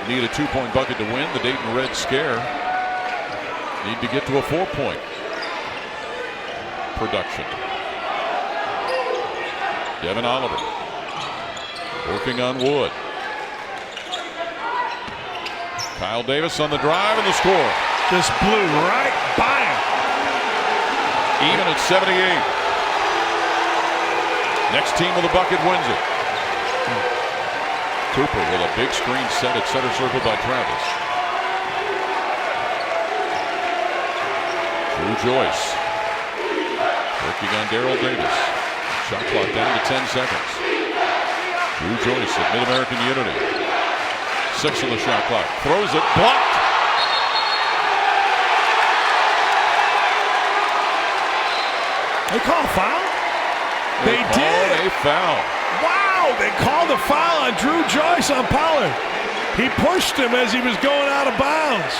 need a 2-point bucket to win. The Dayton Red Scare need to get to a 4-point production. Devin Oliver working on Wood. Kyle Davis on the drive and the score. Just blew right by him. Even at 78. Next team with a bucket wins it. Cooper with a big screen set at center circle by Travis. Drew Joyce working on Daryl Davis. Shot clock down to 10 seconds. Drew Joyce at Mid-American Unity. 6 on the shot clock. Throws it. Blocked. They call a foul? They did. A foul. Wow, they called a foul on Drew Joyce on Pollard. He pushed him as he was going out of bounds.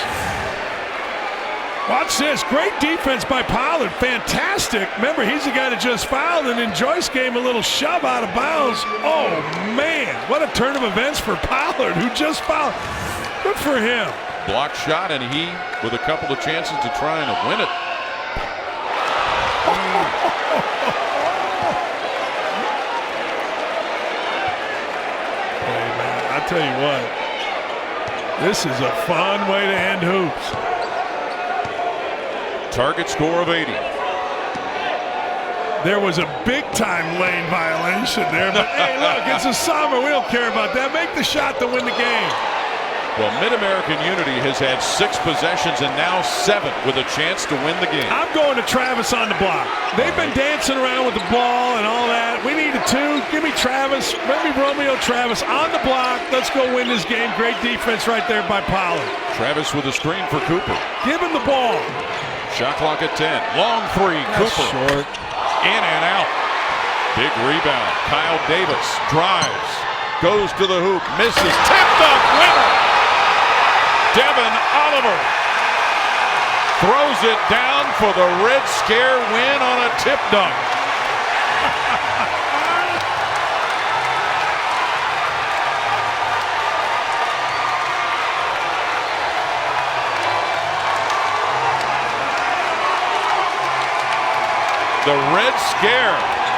Watch this. Great defense by Pollard. Fantastic. Remember, he's the guy that just fouled, and then Joyce gave him a little shove out of bounds. Oh, man. What a turn of events for Pollard, who just fouled. Good for him. Blocked shot, and he with a couple of chances to try and win it. Hey, man, I tell you what. This is a fun way to end hoops. Target score of 80. There was a big-time lane violation there, but hey, look, it's the summer. We don't care about that. Make the shot to win the game. Well, Mid-American Unity has had 6 possessions and now 7 with a chance to win the game. I'm going to Travis on the block. They've been dancing around with the ball and all that. We need a 2. Give me Travis. Maybe Romeo Travis on the block. Let's go win this game. Great defense right there by Pollard. Travis with a screen for Cooper. Give him the ball. Shot clock at 10. Long three. That's Cooper. short. In and out. Big rebound. Kyle Davis drives. Goes to the hoop. Misses. Tipped up. Winner. Devin Oliver throws it down for the Red Scare win on a tip dunk. The Red Scare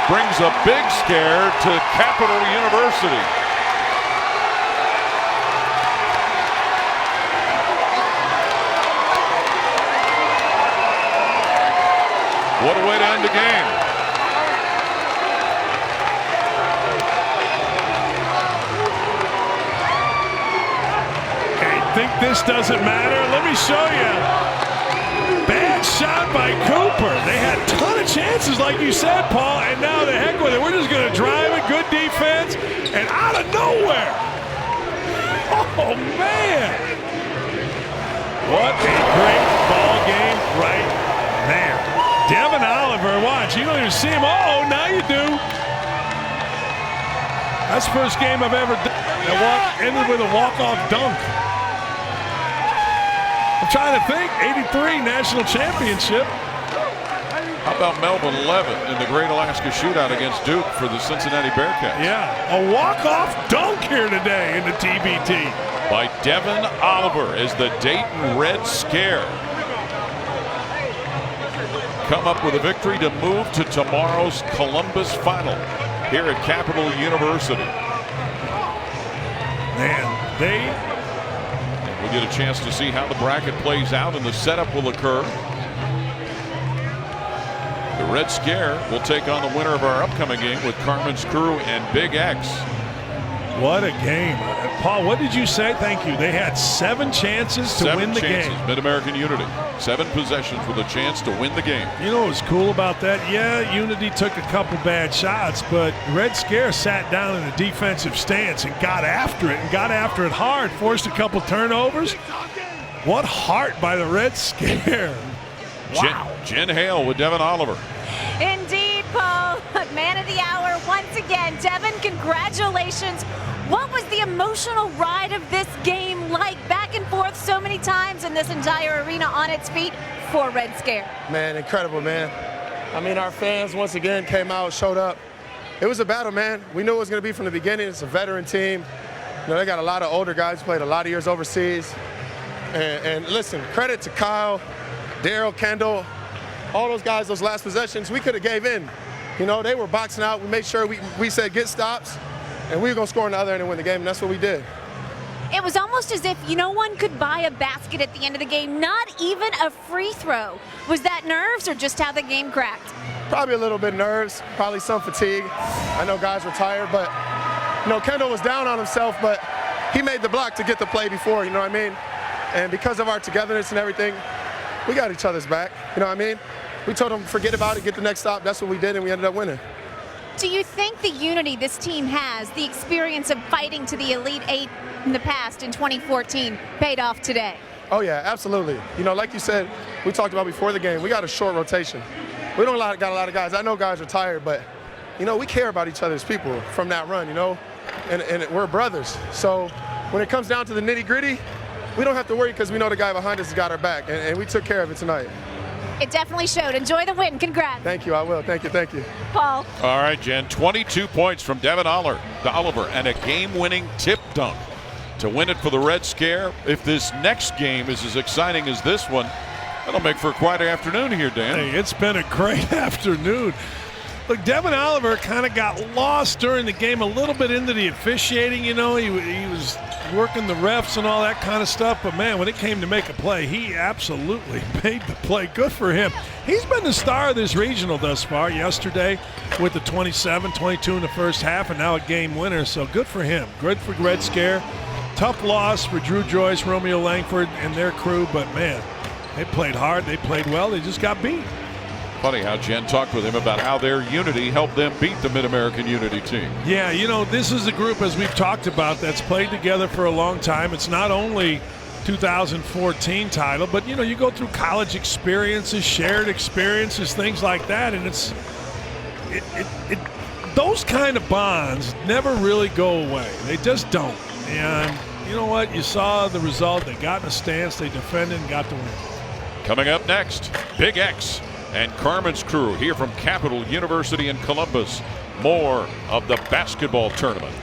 brings a big scare to Capital University. What a way to end the game. Hey, think this doesn't matter? Let me show you. Bad shot by Cooper. They had a ton of chances, like you said, Paul, and now the heck with it. We're just going to drive it. Good defense. And out of nowhere. Oh, man. What a great ball game right there. Devin Oliver, watch. You don't even see him. Oh, now you do. That's the first game I've ever done. Ended with a walk-off dunk. I'm trying to think. 83 national championship. How about Melvin Levitt in the Great Alaska Shootout against Duke for the Cincinnati Bearcats? Yeah, a walk-off dunk here today in the TBT. By Devin Oliver as the Dayton Red Scare come up with a victory to move to tomorrow's Columbus final here at Capital University. Man, we'll get a chance to see how the bracket plays out and the setup will occur. The Red Scare will take on the winner of our upcoming game with Carmen's Crew and Big X. What a game. Paul, what did you say? Thank you. They had 7 chances to win the game. Mid-American Unity. 7 possessions with a chance to win the game. You know what was cool about that? Yeah, Unity took a couple bad shots, but Red Scare sat down in a defensive stance and got after it, and got after it hard, forced a couple turnovers. What heart by the Red Scare. Wow. Jen Hale with Devin Oliver. Indeed, Paul. Man of the hour once again. Devin, congratulations. What was the emotional ride of this game like? Back and forth so many times, and this entire arena on its feet for Red Scare. Man, incredible, man. I mean, our fans once again came out, showed up. It was a battle, man. We knew it was going to be from the beginning. It's a veteran team. You know, they got a lot of older guys who played a lot of years overseas. And listen, credit to Kyle, Daryl, Kendall, all those guys, those last possessions, we could have gave in. You know, they were boxing out. We made sure we said get stops, and we were going to score on the other end and win the game, and that's what we did. It was almost as if no one could buy a basket at the end of the game, not even a free throw. Was that nerves or just how the game cracked? Probably a little bit nerves, probably some fatigue. I know guys were tired, but, you know, Kendall was down on himself, but he made the block to get the play before, you know what I mean? And because of our togetherness and everything, we got each other's back, you know what I mean? We told them forget about it, get the next stop. That's what we did, and we ended up winning. Do you think the unity this team has, the experience of fighting to the Elite Eight in the past in 2014, paid off today? Oh, yeah, absolutely. You know, like you said, we talked about before the game, we got a short rotation. We don't got a lot of guys. I know guys are tired, but, you know, we care about each other as people from that run, you know, and we're brothers. So when it comes down to the nitty-gritty, we don't have to worry because we know the guy behind us has got our back, and we took care of it tonight. It definitely showed. Enjoy the win. Congrats. Thank you. I will. Thank you. Thank you. Paul. All right, Jen. 22 points from Devin Oliver and a game-winning tip dunk to win it for the Red Scare. If this next game is as exciting as this one, that'll make for quite an afternoon here, Dan. Hey, it's been a great afternoon. Look, Devin Oliver kind of got lost during the game a little bit into the officiating. You know, he was working the refs and all that kind of stuff. But, man, when it came to make a play, he absolutely made the play. Good for him. He's been the star of this regional thus far. Yesterday with the 27, 22 in the first half, and now a game winner. So good for him. Good for Red Scare. Tough loss for Drew Joyce, Romeo Langford, and their crew. But, man, they played hard. They played well. They just got beat. Funny how Jen talked with him about how their unity helped them beat the Mid-American Unity team. Yeah, you know, this is a group, as we've talked about, that's played together for a long time. It's not only 2014 title. But, you know, you go through college experiences, shared experiences, things like that, and those kind of bonds never really go away. They just don't. And you know what? You saw the result. They got in a stance, they defended, and got the win. Coming up next, Big X and Carmen's crew here from Capital University in Columbus. More of the basketball tournament.